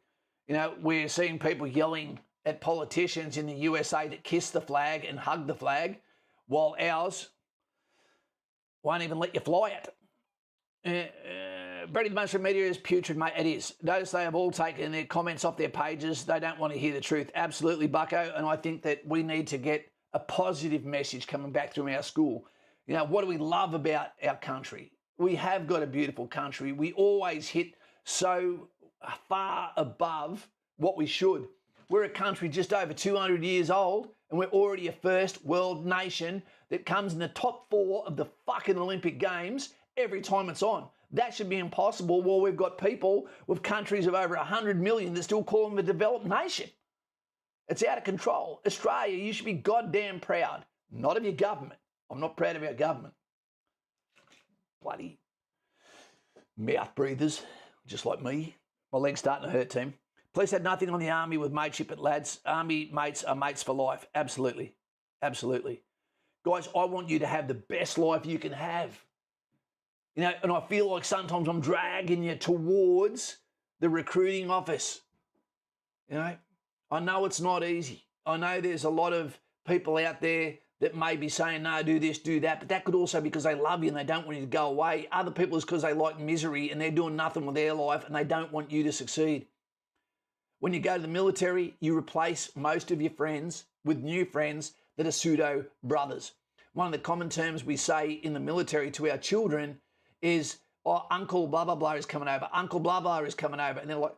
We're seeing people yelling at politicians in the USA that kiss the flag and hug the flag, while ours won't even let you fly it. Brady, the mainstream media is putrid, mate. It is. Notice they have all taken their comments off their pages. They don't want to hear the truth. Absolutely, bucko. And I think that we need to get a positive message coming back through our school. You know, what do we love about our country? We have got a beautiful country. We always hit so far above what we should. We're a country just over 200 years old, and we're already a first world nation that comes in the top 4 of the fucking Olympic Games every time it's on. That should be impossible while we've got people with countries of over 100 million that still call them a developed nation. It's out of control. Australia, you should be goddamn proud. Not of your government. I'm not proud of our government. Bloody mouth breathers, just like me. My leg's starting to hurt, team. Police had nothing on the army with mateship at lads. Army mates are mates for life. Absolutely. Absolutely. Guys, I want you to have the best life you can have. You know, and I feel like sometimes I'm dragging you towards the recruiting office. You know, I know it's not easy. I know there's a lot of people out there that may be saying, no, do this, do that. But that could also be because they love you and they don't want you to go away. Other people is because they like misery and they're doing nothing with their life and they don't want you to succeed. When you go to the military, you replace most of your friends with new friends that are pseudo brothers. One of the common terms we say in the military to our children is, oh, Uncle blah, blah, blah is coming over. Uncle blah, blah is coming over. And they're like,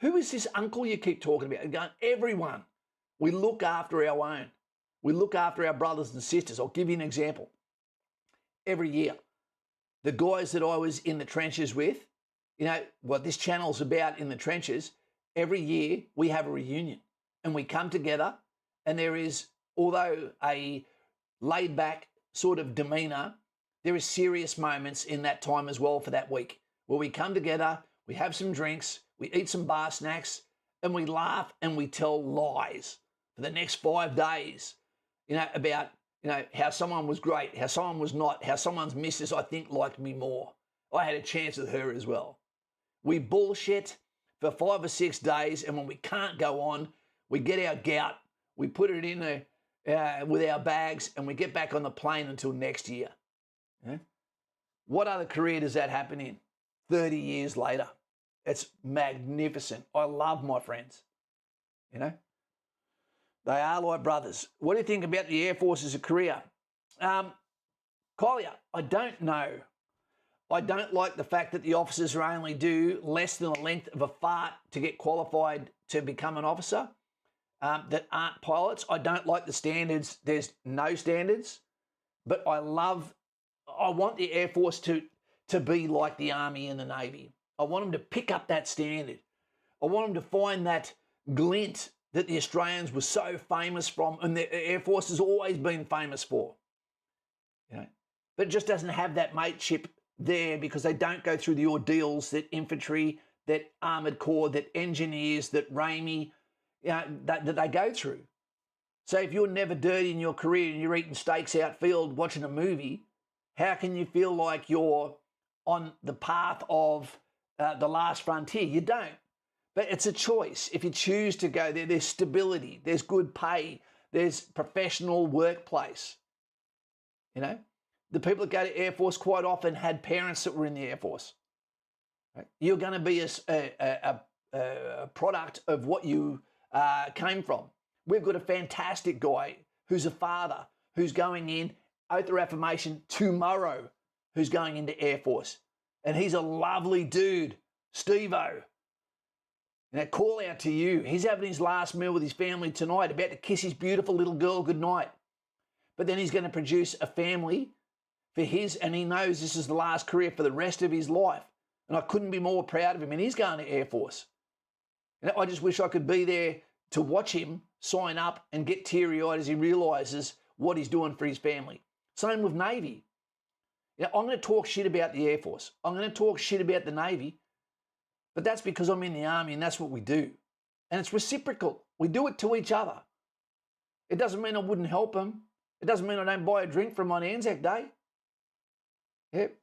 who is this uncle you keep talking about? And going, everyone. We look after our own. We look after our brothers and sisters. I'll give you an example. Every year, the guys that I was in the trenches with, you know, what this channel's about in the trenches, every year we have a reunion and we come together and there is, although a laid back sort of demeanour, there is serious moments in that time as well for that week where we come together, we have some drinks, we eat some bar snacks and we laugh and we tell lies for the next 5 days, you know, about, you know, how someone was great, how someone was not, how someone's missus, I think, liked me more. I had a chance with her as well. We bullshit for 5 or 6 days, and when we can't go on, we get our gout, we put it in with our bags, and we get back on the plane until next year. Yeah? What other career does that happen in? 30 years later. It's magnificent. I love my friends. You know? They are like brothers. What do you think about the Air Force as a career? Collier, I don't know. I don't like the fact that the officers are only due less than the length of a fart to get qualified to become an officer that aren't pilots. I don't like the standards. There's no standards. But I want the Air Force to be like the Army and the Navy. I want them to pick up that standard. I want them to find that glint that the Australians were so famous from and the Air Force has always been famous for. You know? But it just doesn't have that mateship there because they don't go through the ordeals that infantry, that armoured corps, that engineers, that Army, you know, that they go through. So if you're never dirty in your career and you're eating steaks outfield watching a movie, how can you feel like you're on the path of the last frontier? You don't. But it's a choice. If you choose to go there, there's stability, there's good pay, there's professional workplace. You know? The people that go to Air Force quite often had parents that were in the Air Force. Right? You're going to be a product of what you came from. We've got a fantastic guy who's a father, who's going in, oath or affirmation, tomorrow, who's going into Air Force. And he's a lovely dude, Steve-O. Now, call out to you. He's having his last meal with his family tonight, about to kiss his beautiful little girl goodnight. But then he's going to produce a family for his, and he knows this is the last career for the rest of his life. And I couldn't be more proud of him. And he's going to Air Force. And I just wish I could be there to watch him sign up and get teary-eyed as he realises what he's doing for his family. Same with Navy. You know, I'm going to talk shit about the Air Force. I'm going to talk shit about the Navy. But that's because I'm in the Army and that's what we do. And it's reciprocal. We do it to each other. It doesn't mean I wouldn't help them. It doesn't mean I don't buy a drink from on Anzac Day. Yep.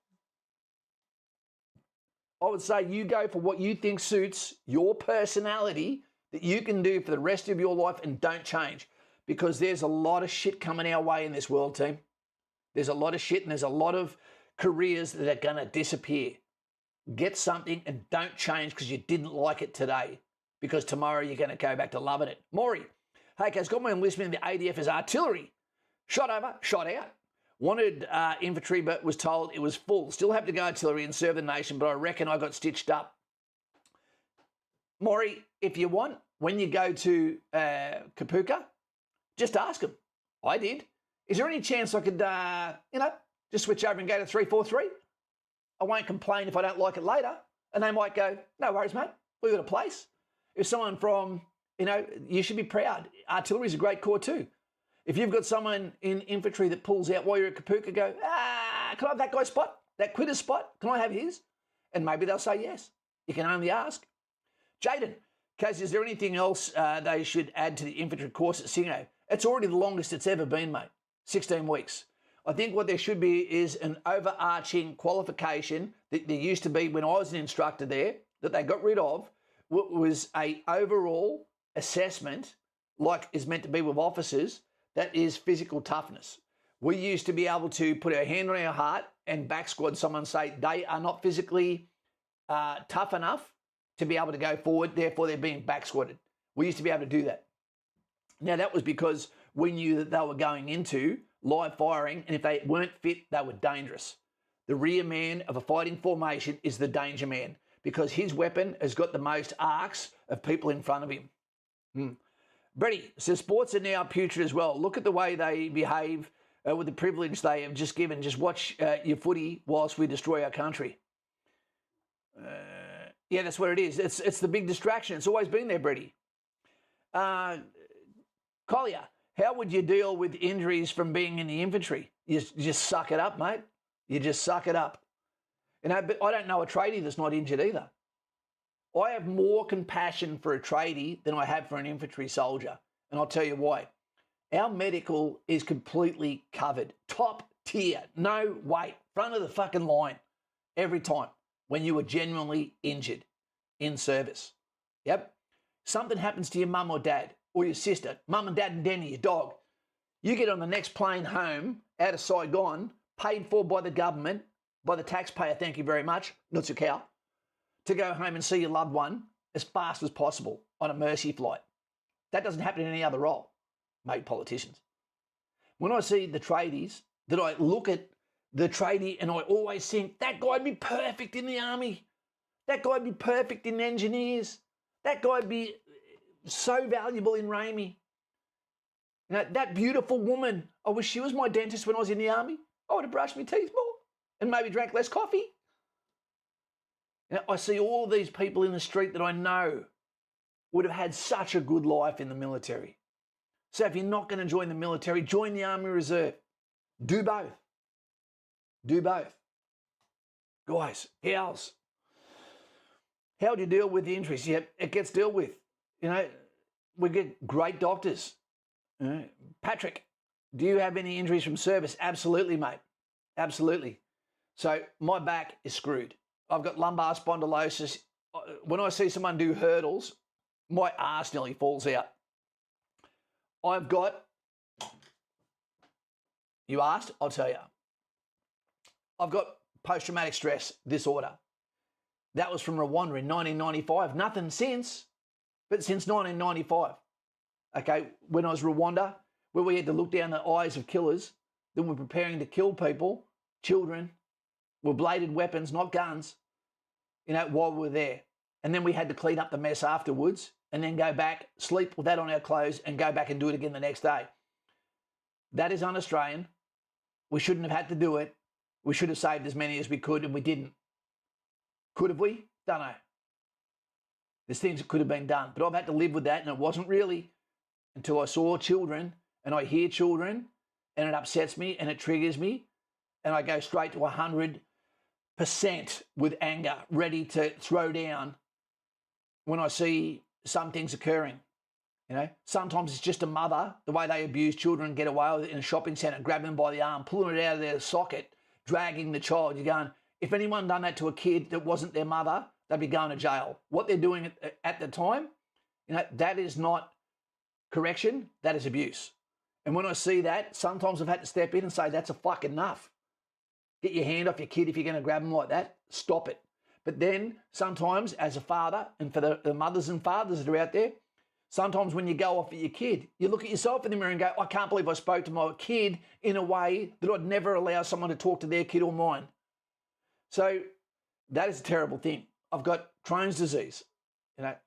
I would say you go for what you think suits your personality that you can do for the rest of your life and don't change. Because there's a lot of shit coming our way in this world, team. There's a lot of shit and there's a lot of careers that are going to disappear. get something and don't change because you didn't like it today, because tomorrow you're going to go back to loving it. Maury, hey, guys, got my enlistment in the ADF as artillery. Shot over, shot out. Wanted infantry, but was told it was full. Still have to go artillery and serve the nation, but I reckon I got stitched up. Maury, if you want, when you go to Kapuka, just ask them. I did. Is there any chance I could, just switch over and go to 343? I won't complain if I don't like it later. And they might go, no worries, mate. We've got a place. If someone from, you should be proud. Artillery is a great corps too. If you've got someone in infantry that pulls out while you're at Kapuka, go, can I have that guy's spot? That quitter's spot? Can I have his? And maybe they'll say yes. You can only ask. Jaden, Case, is there anything else they should add to the infantry course at Singo? It's already the longest it's ever been, mate. 16 weeks. I think what there should be is an overarching qualification that there used to be when I was an instructor there, that they got rid of, was a overall assessment, like is meant to be with officers, that is physical toughness. We used to be able to put our hand on our heart and back squad someone, say they are not physically tough enough to be able to go forward, therefore they're being back squatted. We used to be able to do that. Now that was because we knew that they were going into live firing, and if they weren't fit, they were dangerous. The rear man of a fighting formation is the danger man, because his weapon has got the most arcs of people in front of him. Brady says sports are now putrid as well. Look at the way they behave with the privilege they have just given. Just watch your footy whilst we destroy our country. Yeah, that's what it is. It's the big distraction. It's always been there, Brady. Collier, how would you deal with injuries from being in the infantry? You just suck it up, mate. You just suck it up. But I don't know a tradie that's not injured either. I have more compassion for a tradie than I have for an infantry soldier. And I'll tell you why. Our medical is completely covered. Top tier. No wait. Front of the fucking line. Every time. When you were genuinely injured in service. Yep. Something happens to your mum or dad or your sister, mum and dad and Danny, your dog. You get on the next plane home out of Saigon, paid for by the government, by the taxpayer, thank you very much, not your cow, to go home and see your loved one as fast as possible on a Mercy flight. That doesn't happen in any other role, mate, politicians. When I see the tradies, that I look at the tradie and I always think, that guy'd be perfect in the army. That guy'd be perfect in engineers. That guy'd be so valuable in Ramey. That beautiful woman, I wish she was my dentist when I was in the army. I would have brushed my teeth more and maybe drank less coffee. I see all these people in the street that I know would have had such a good life in the military. So if you're not going to join the military, join the Army Reserve. Do both. Do both. Guys, gals, how do you deal with the injuries? Yeah, it gets dealt with. We get great doctors. Patrick, do you have any injuries from service? Absolutely, mate. Absolutely. So my back is screwed. I've got lumbar spondylosis. When I see someone do hurdles, my arse nearly falls out. I've got, you asked, I'll tell you. I've got post-traumatic stress disorder. That was from Rwanda in 1995. Nothing since, but since 1995. Okay, when I was Rwanda, where we had to look down the eyes of killers that were preparing to kill people, children, with bladed weapons, not guns, while we were there. And then we had to clean up the mess afterwards and then go back, sleep with that on our clothes and go back and do it again the next day. That is un-Australian. We shouldn't have had to do it. We should have saved as many as we could and we didn't. Could have we? Don't know. There's things that could have been done. But I've had to live with that, and it wasn't really until I saw children and I hear children and it upsets me and it triggers me and I go straight to 100% with anger, ready to throw down when I see some things occurring. Sometimes it's just a mother, the way they abuse children, get away with it in a shopping centre, grabbing them by the arm, pulling it out of their socket, dragging the child. You're going, if anyone done that to a kid that wasn't their mother, they'd be going to jail. What they're doing at the time, that is not correction, that is abuse. And when I see that, sometimes I've had to step in and say, that's a fuck enough. Get your hand off your kid if you're going to grab them like that. Stop it. But then sometimes as a father, and for the mothers and fathers that are out there, sometimes when you go off at your kid, you look at yourself in the mirror and go, I can't believe I spoke to my kid in a way that I'd never allow someone to talk to their kid or mine. So that is a terrible thing. I've got Crohn's disease.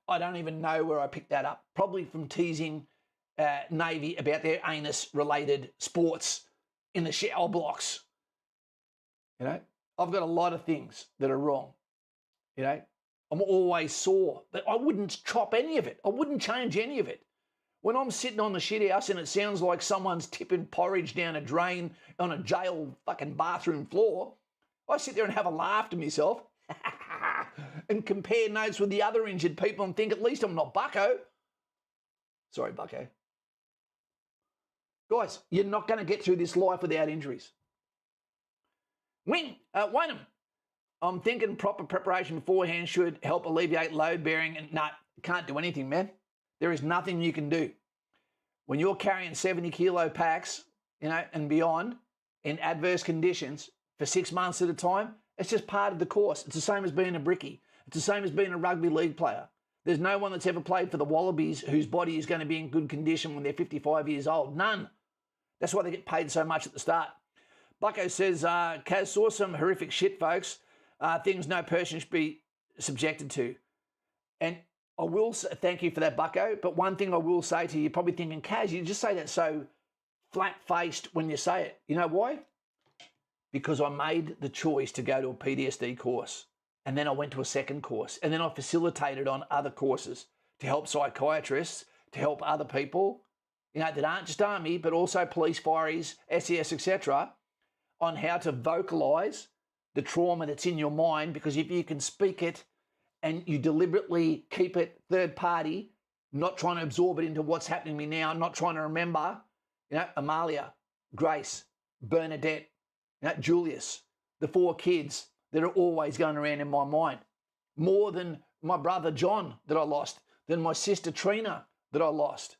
I don't even know where I picked that up. Probably from teasing Navy about their anus-related sports in the shower blocks. I've got a lot of things that are wrong. I'm always sore, but I wouldn't chop any of it. I wouldn't change any of it. When I'm sitting on the shit house and it sounds like someone's tipping porridge down a drain on a jail fucking bathroom floor, I sit there and have a laugh to myself and compare notes with the other injured people and think, at least I'm not Bucko. Sorry, Bucko. Guys, you're not going to get through this life without injuries. Waynham, I'm thinking proper preparation beforehand should help alleviate load bearing, and can't do anything, man. There is nothing you can do. When you're carrying 70 kilo packs, and beyond in adverse conditions for 6 months at a time, it's just part of the course. It's the same as being a brickie. It's the same as being a rugby league player. There's no one that's ever played for the Wallabies whose body is going to be in good condition when they're 55 years old. None. That's why they get paid so much at the start. Bucko says, Kaz saw some horrific shit, folks. Things no person should be subjected to. And I will say, thank you for that, Bucko. But one thing I will say to you, you're probably thinking, Kaz, you just say that so flat-faced when you say it. You know why? Because I made the choice to go to a PTSD course. And then I went to a second course. And then I facilitated on other courses to help psychiatrists, to help other people, that aren't just Army, but also police, fireys, SES, etc., on how to vocalise the trauma that's in your mind, because if you can speak it and you deliberately keep it third party, not trying to absorb it into what's happening to me now, not trying to remember, Amalia, Grace, Bernadette, Julius, the 4 kids that are always going around in my mind, more than my brother John that I lost, than my sister Trina that I lost.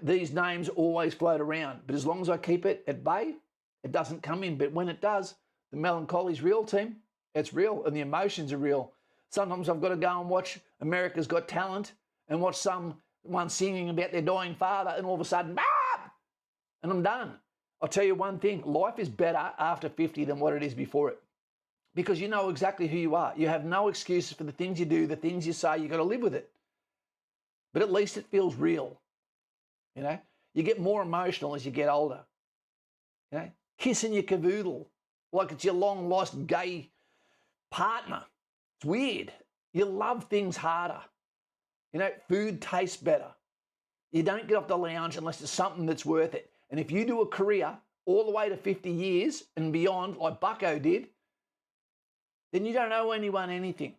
These names always float around, but as long as I keep it at bay, it doesn't come in. But when it does, the melancholy's real, team. It's real, and the emotions are real. Sometimes I've got to go and watch America's Got Talent and watch someone singing about their dying father, and all of a sudden, and I'm done. I'll tell you one thing, life is better after 50 than what it is before it, because you know exactly who you are. You have no excuses for the things you do, the things you say. You've got to live with it. But at least it feels real. You get more emotional as you get older. Kissing your cavoodle like it's your long-lost gay partner. It's weird. You love things harder. Food tastes better. You don't get off the lounge unless it's something that's worth it. And if you do a career all the way to 50 years and beyond, like Bucko did, then you don't owe anyone anything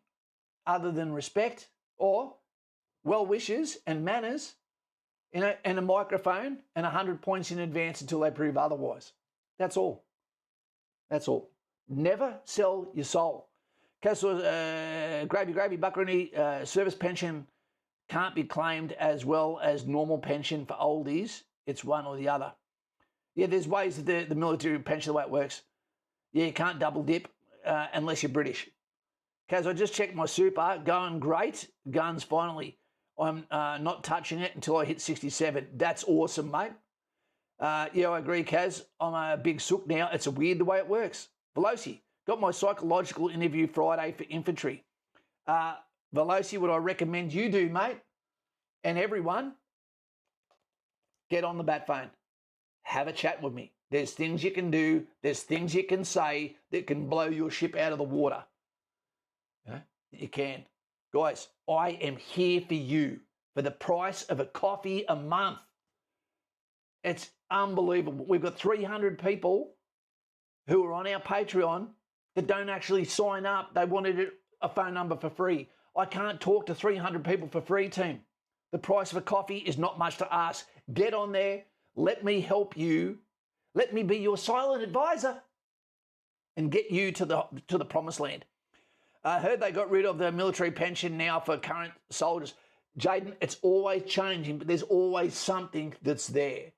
other than respect or well wishes and manners, and a microphone and 100 points in advance until they prove otherwise. That's all. That's all. Never sell your soul. Castle, gravy, Buckaroo, service pension can't be claimed as well as normal pension for oldies. It's one or the other. Yeah, there's ways that the military pension, the way it works. Yeah, you can't double dip unless you're British. Kaz, I just checked my super. Going great. Guns finally. I'm not touching it until I hit 67. That's awesome, mate. Yeah, I agree, Kaz. I'm a big sook now. It's weird the way it works. Veloci, got my psychological interview Friday for infantry. Veloci, what I recommend you do, mate, and everyone, get on the bat phone. Have a chat with me. There's things you can do. There's things you can say that can blow your ship out of the water. You can. Guys, I am here for you for the price of a coffee a month. It's unbelievable. We've got 300 people who are on our Patreon that don't actually sign up. They wanted a phone number for free. I can't talk to 300 people for free, team. The price of a coffee is not much to ask. Get on there. Let me help you. Let me be your silent advisor and get you to the promised land. I heard they got rid of the military pension now for current soldiers. Jaden, it's always changing, but there's always something that's there.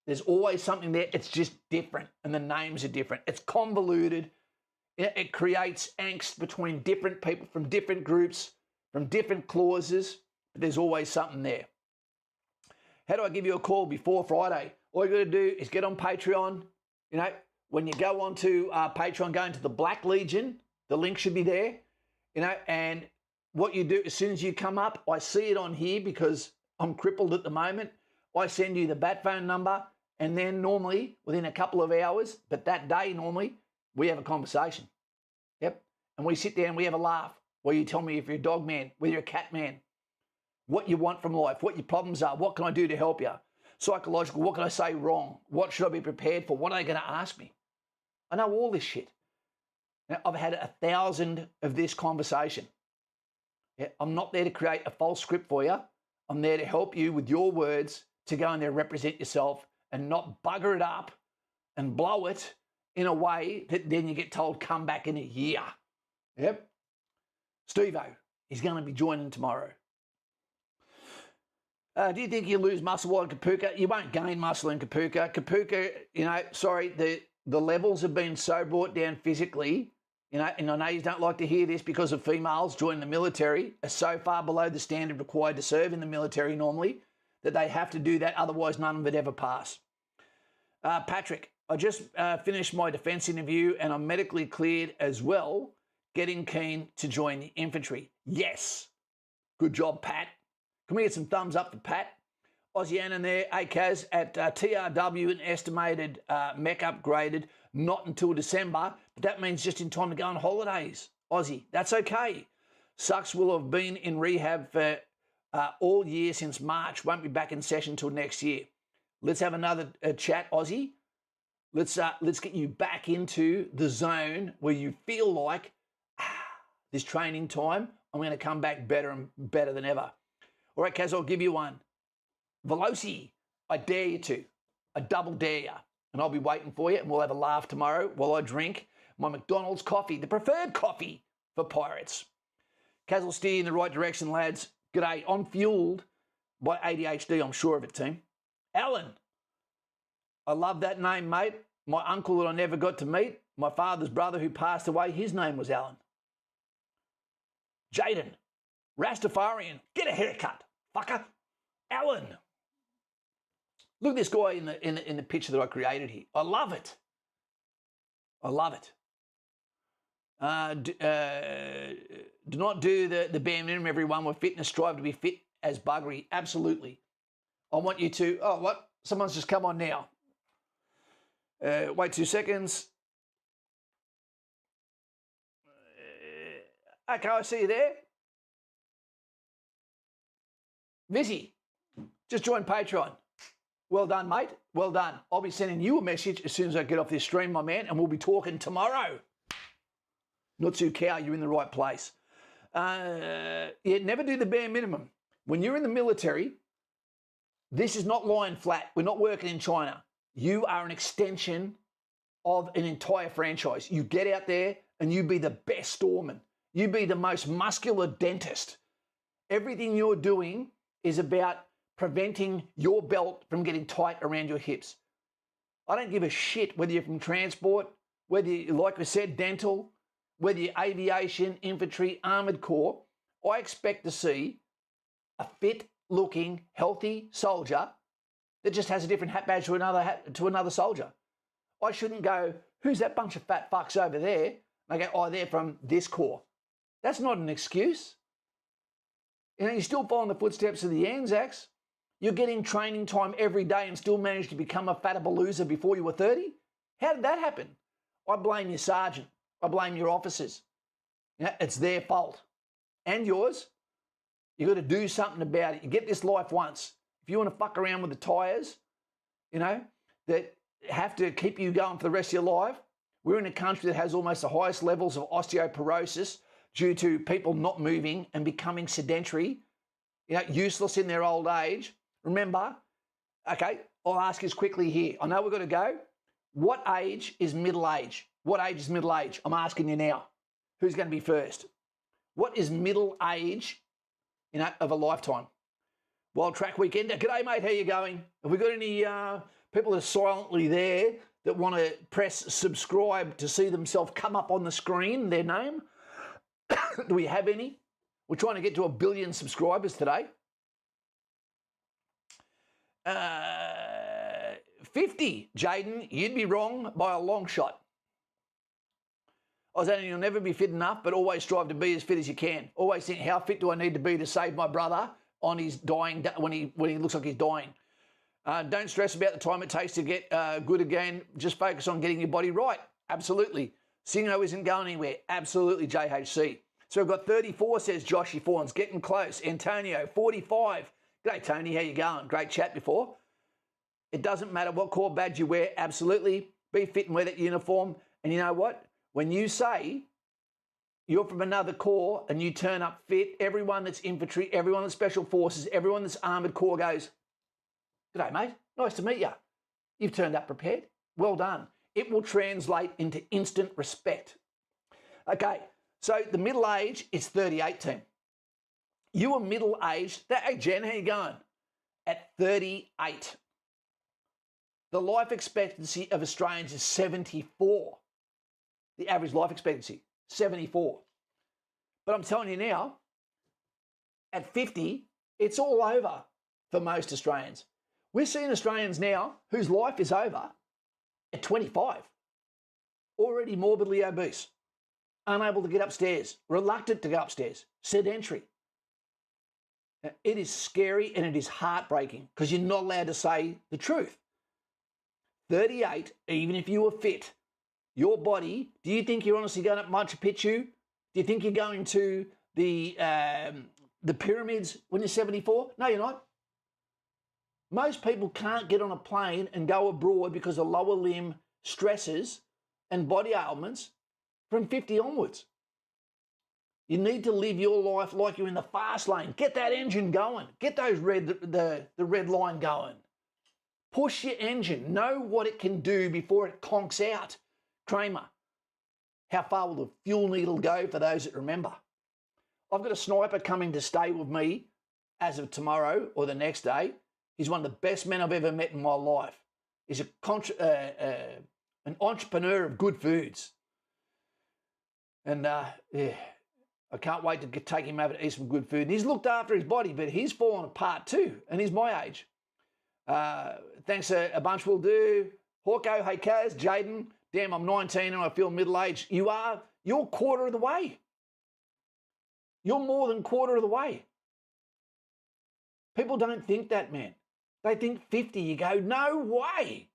There's always something there. It's just different, and the names are different. It's convoluted. It creates angst between different people from different groups, from different clauses, but there's always something there. How do I give you a call before Friday? All you got to do is get on Patreon. You know, when you go onto Patreon, go into the Black Legion, the link should be there. You know, and what you do, as soon as you come up, I see it on here because I'm crippled at the moment. I send you the bat phone number, and then normally within a couple of hours, but that day normally, we have a conversation. Yep. And we sit down, we have a laugh, where you tell me if you're a dog man, whether you're a cat man, what you want from life, what your problems are, what can I do to help you? Psychological, what can I say wrong? What should I be prepared for? What are they going to ask me? I know all this shit. Now, I've had 1,000 of this conversation. Yeah, I'm not there to create a false script for you. I'm there to help you with your words to go in there and represent yourself and not bugger it up and blow it in a way that then you get told, come back in a year. Yep. Steve-O, he's going to be joining tomorrow. Do you think you lose muscle while in Kapuka? You won't gain muscle in Kapuka. Kapuka, you know, sorry, the levels have been so brought down physically, you know, and I know you don't like to hear this because of females joining the military are so far below the standard required to serve in the military normally that they have to do that, otherwise none of it ever pass. Patrick, I just finished my defence interview and I'm medically cleared as well, getting keen to join the infantry. Yes. Good job, Pat. Can we get some thumbs up for Pat? Aussie Annan there, ACAS at TRW, an estimated mech upgraded, not until December, but that means just in time to go on holidays. Aussie, that's okay. Sucks will have been in rehab for all year since March, won't be back in session till next year. Let's have another chat, Aussie. Let's get you back into the zone where you feel like this training time, I'm going to come back better and better than ever. All right, Kaz, I'll give you one. Veloci, I dare you to. I double dare you. And I'll be waiting for you, and we'll have a laugh tomorrow while I drink my McDonald's coffee, the preferred coffee for pirates. Kaz will steer in the right direction, lads. G'day. I'm fueled by ADHD, I'm sure of it, team. Alan, I love that name, mate. My uncle that I never got to meet, my father's brother who passed away, his name was Alan. Jaden, Rastafarian, get a haircut, fucker. Alan, look at this guy in the picture that I created here. I love it. I love it. Do not do the bare minimum, everyone. With fitness, strive to be fit as buggery. Absolutely. I want you to. Oh, what? Someone's just come on now. Wait 2 seconds. Okay, I see you there. Vizzy, just joined Patreon. Well done, mate. Well done. I'll be sending you a message as soon as I get off this stream, my man, and we'll be talking tomorrow. Nutsu Cow, you're in the right place. Yeah, never do the bare minimum. When you're in the military, this is not lying flat. We're not working in China. You are an extension of an entire franchise. You get out there and you be the best storeman. You be the most muscular dentist. Everything you're doing is about preventing your belt from getting tight around your hips. I don't give a shit whether you're from transport, whether you, like I said, dental, whether you're aviation, infantry, armoured corps. I expect to see a fit-looking, healthy soldier that just has a different hat badge to another soldier. I shouldn't go, who's that bunch of fat fucks over there? And I go, oh, they're from this corps. That's not an excuse. You know, you're still following the footsteps of the Anzacs. You're getting training time every day and still managed to become a fatabalooza before you were 30? How did that happen? I blame your sergeant. I blame your officers. You know, it's their fault. And yours. You've got to do something about it. You get this life once. If you want to fuck around with the tyres, you know, that have to keep you going for the rest of your life, we're in a country that has almost the highest levels of osteoporosis due to people not moving and becoming sedentary, you know, useless in their old age. Remember, okay, I'll ask you quickly here. I know we've got to go. What age is middle age? What age is middle age? I'm asking you now. Who's going to be first? What is middle age, you know, of a lifetime? Wild Track Weekender. G'day, mate. How you going? Have we got any people that are silently there that want to press subscribe to see themselves come up on the screen, their name? Do we have any? We're trying to get to 1 billion subscribers today. 50, Jaden, you'd be wrong by a long shot. I was saying you'll never be fit enough, but always strive to be as fit as you can. Always think, how fit do I need to be to save my brother on his dying when he looks like he's dying? Don't stress about the time it takes to get good again. Just focus on getting your body right. Absolutely. Singo isn't going anywhere. Absolutely, JHC. So we've got 34, says Joshy Fawns. Getting close. Antonio, 45. G'day, Tony. How you going? Great chat before. It doesn't matter what corps badge you wear. Absolutely. Be fit and wear that uniform. And you know what? When you say you're from another corps and you turn up fit, everyone that's infantry, everyone that's special forces, everyone that's armoured corps goes, "G'day, mate. Nice to meet you. You've turned up prepared. Well done." It will translate into instant respect. Okay, so the middle age is 38, team. You are middle-aged. Hey, Jen, how you going? At 38. The life expectancy of Australians is 74. The average life expectancy, 74. But I'm telling you now, at 50, it's all over for most Australians. We're seeing Australians now whose life is over at 25, already morbidly obese, unable to get upstairs, reluctant to go upstairs, sedentary. It is scary and it is heartbreaking because you're not allowed to say the truth. 38, even if you were fit, your body, do you think you're honestly going up Machu Picchu? Do you think you're going to the pyramids when you're 74? No, you're not. Most people can't get on a plane and go abroad because of lower limb stresses and body ailments from 50 onwards. You need to live your life like you're in the fast lane. Get that engine going. Get those the red line going. Push your engine. Know what it can do before it conks out. Kramer, how far will the fuel needle go for those that remember? I've got a sniper coming to stay with me as of tomorrow or the next day. He's one of the best men I've ever met in my life. He's an entrepreneur of good foods. And yeah, I can't wait to take him over to eat some good food. And he's looked after his body, but he's fallen apart too, and he's my age. Thanks a bunch will do. Hawko, hey Kaz, Jaden. Damn, I'm 19 and I feel middle-aged. You're quarter of the way. You're more than quarter of the way. People don't think that, man. They think 50. You go, no way.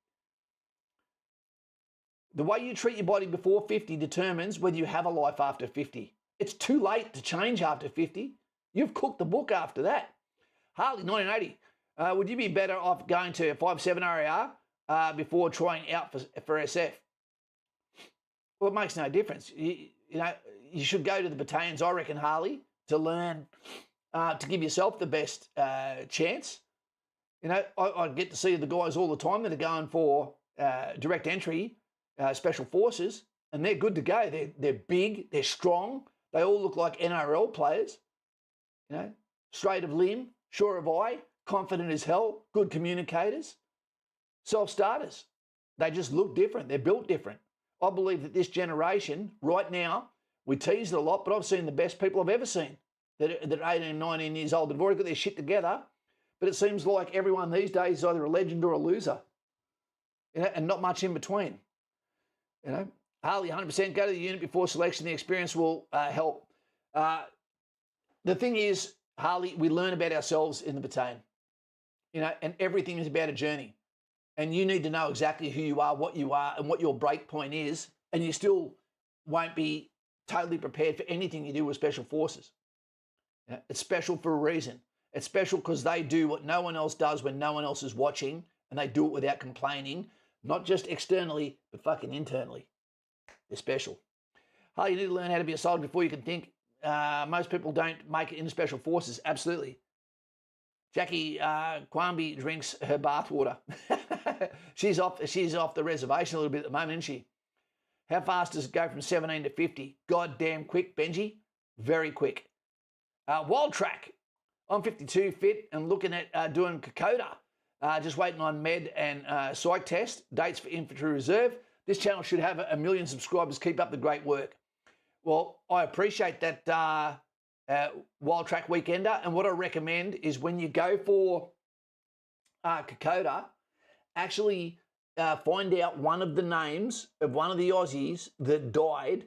The way you treat your body before 50 determines whether you have a life after 50. It's too late to change after 50. You've cooked the book after that. Harley, 1980. Would you be better off going to 5-7 RAR before trying out for SF? Well, it makes no difference. You should go to the battalions, I reckon, Harley, to learn, to give yourself the best chance. I get to see the guys all the time that are going for direct entry, special forces, and they're good to go. They're big, they're strong. They all look like NRL players. Straight of limb, sure of eye, confident as hell, good communicators, self-starters. They just look different. They're built different. I believe that this generation, right now, we tease it a lot, but I've seen the best people I've ever seen that are 18, 19 years old. They've already got their shit together, but it seems like everyone these days is either a legend or a loser, and not much in between. Harley, 100% go to the unit before selection. The experience will help. The thing is, Harley, we learn about ourselves in the battalion, and everything is about a journey. And you need to know exactly who you are, and what your break point is, and you still won't be totally prepared for anything you do with Special Forces. It's special for a reason. It's special because they do what no one else does when no one else is watching, and they do it without complaining, not just externally, but fucking internally. They're special. You need to learn how to be a soldier before you can think. Most people don't make it into Special Forces. Absolutely. Jackie Kwambi drinks her bath water. She's off the reservation a little bit at the moment, isn't she? How fast does it go from 17 to 50? Goddamn quick, Benji. Very quick. Wild track. I'm 52 fit and looking at doing Kokoda. Just waiting on med and psych test. Dates for Infantry Reserve. This channel should have 1 million subscribers. Keep up the great work. Well, I appreciate that Wild Track Weekender. And what I recommend is when you go for Kokoda, actually find out one of the names of one of the Aussies that died,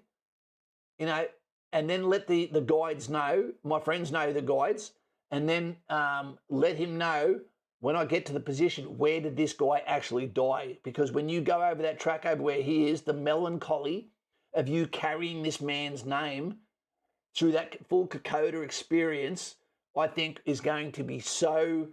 you know, and then let the guides know, my friends know the guides, and then let him know when I get to the position, where did this guy actually die? Because when you go over that track over where he is, the melancholy of you carrying this man's name through that full Kokoda experience, I think is going to be so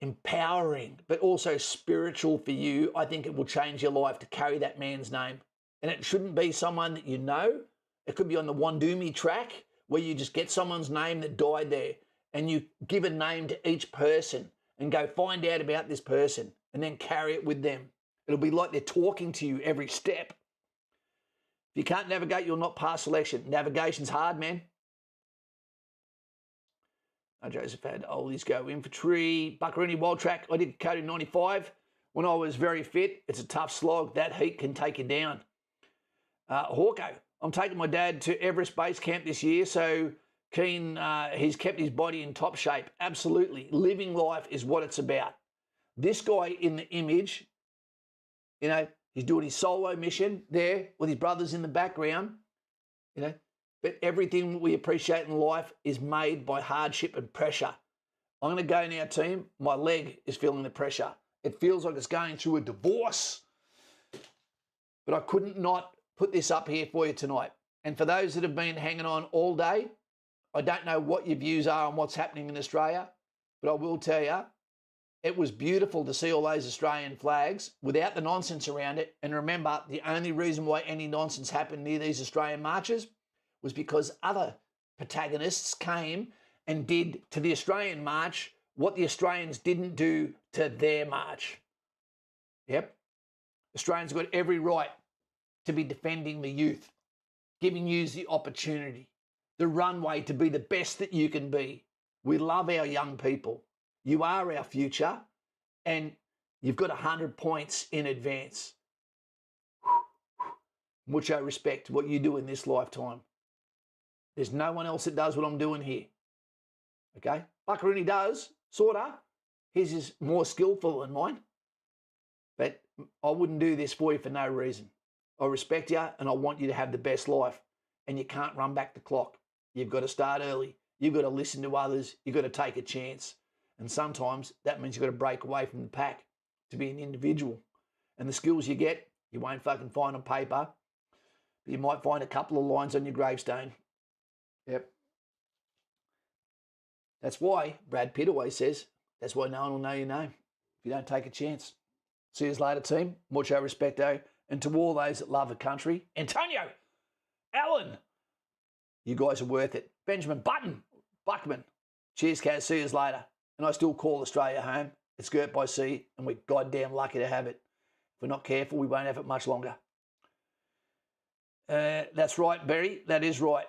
empowering, but also spiritual for you. I think it will change your life to carry that man's name. And it shouldn't be someone that you know. It could be on the Wandumi track where you just get someone's name that died there and you give a name to each person and go find out about this person and then carry it with them. It'll be like they're talking to you every step. If you can't navigate, you'll not pass selection. Navigation's hard, man. Joseph had oldies go infantry. Buckaroo Wild Track. I did Kokoda in 95 when I was very fit. It's a tough slog. That heat can take you down. Hawko. I'm taking my dad to Everest Base Camp this year, so keen. He's kept his body in top shape. Absolutely. Living life is what it's about. This guy in the image, you know, he's doing his solo mission there with his brothers in the background, you know. But everything we appreciate in life is made by hardship and pressure. I'm going to go now, team. My leg is feeling the pressure. It feels like it's going through a divorce. But I couldn't not put this up here for you tonight. And for those that have been hanging on all day, I don't know what your views are on what's happening in Australia, but I will tell you, it was beautiful to see all those Australian flags without the nonsense around it. And remember, the only reason why any nonsense happened near these Australian marches was because other protagonists came and did to the Australian march what the Australians didn't do to their march. Yep. Australians got every right to be defending the youth, giving you the opportunity, the runway to be the best that you can be. We love our young people. You are our future, and you've got 100 points in advance. Mucho respect what you do in this lifetime. There's no one else that does what I'm doing here. Okay? Buckaroo does, sort of. His is more skillful than mine. But I wouldn't do this for you for no reason. I respect you and I want you to have the best life. And you can't run back the clock. You've got to start early. You've got to listen to others. You've got to take a chance. And sometimes that means you've got to break away from the pack to be an individual. And the skills you get, you won't fucking find on paper. But you might find a couple of lines on your gravestone. Yep. That's why Brad Pitt always says, that's why no one will know your name if you don't take a chance. See you later, team. Mucho respecto. And to all those that love the country, Antonio, Alan, you guys are worth it. Benjamin Button, Buckman. Cheers, Kaz. See you later. And I still call Australia home. It's girt by sea, and we're goddamn lucky to have it. If we're not careful, we won't have it much longer. That's right, Berry. That is right.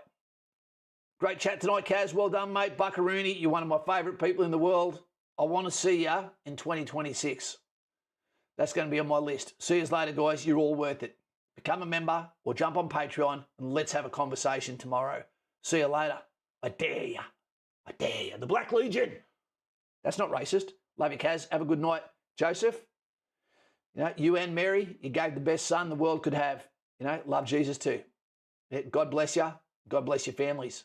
Great chat tonight, Kaz. Well done, mate. Buckaroony, you're one of my favourite people in the world. I want to see you in 2026. That's going to be on my list. See you later, guys. You're all worth it. Become a member or jump on Patreon and let's have a conversation tomorrow. See you later. I dare you. I dare you. The Black Legion. That's not racist. Love you, Kaz. Have a good night. Joseph, you know, you and Mary, you gave the best son the world could have. You know, love Jesus too. God bless you. God bless your families.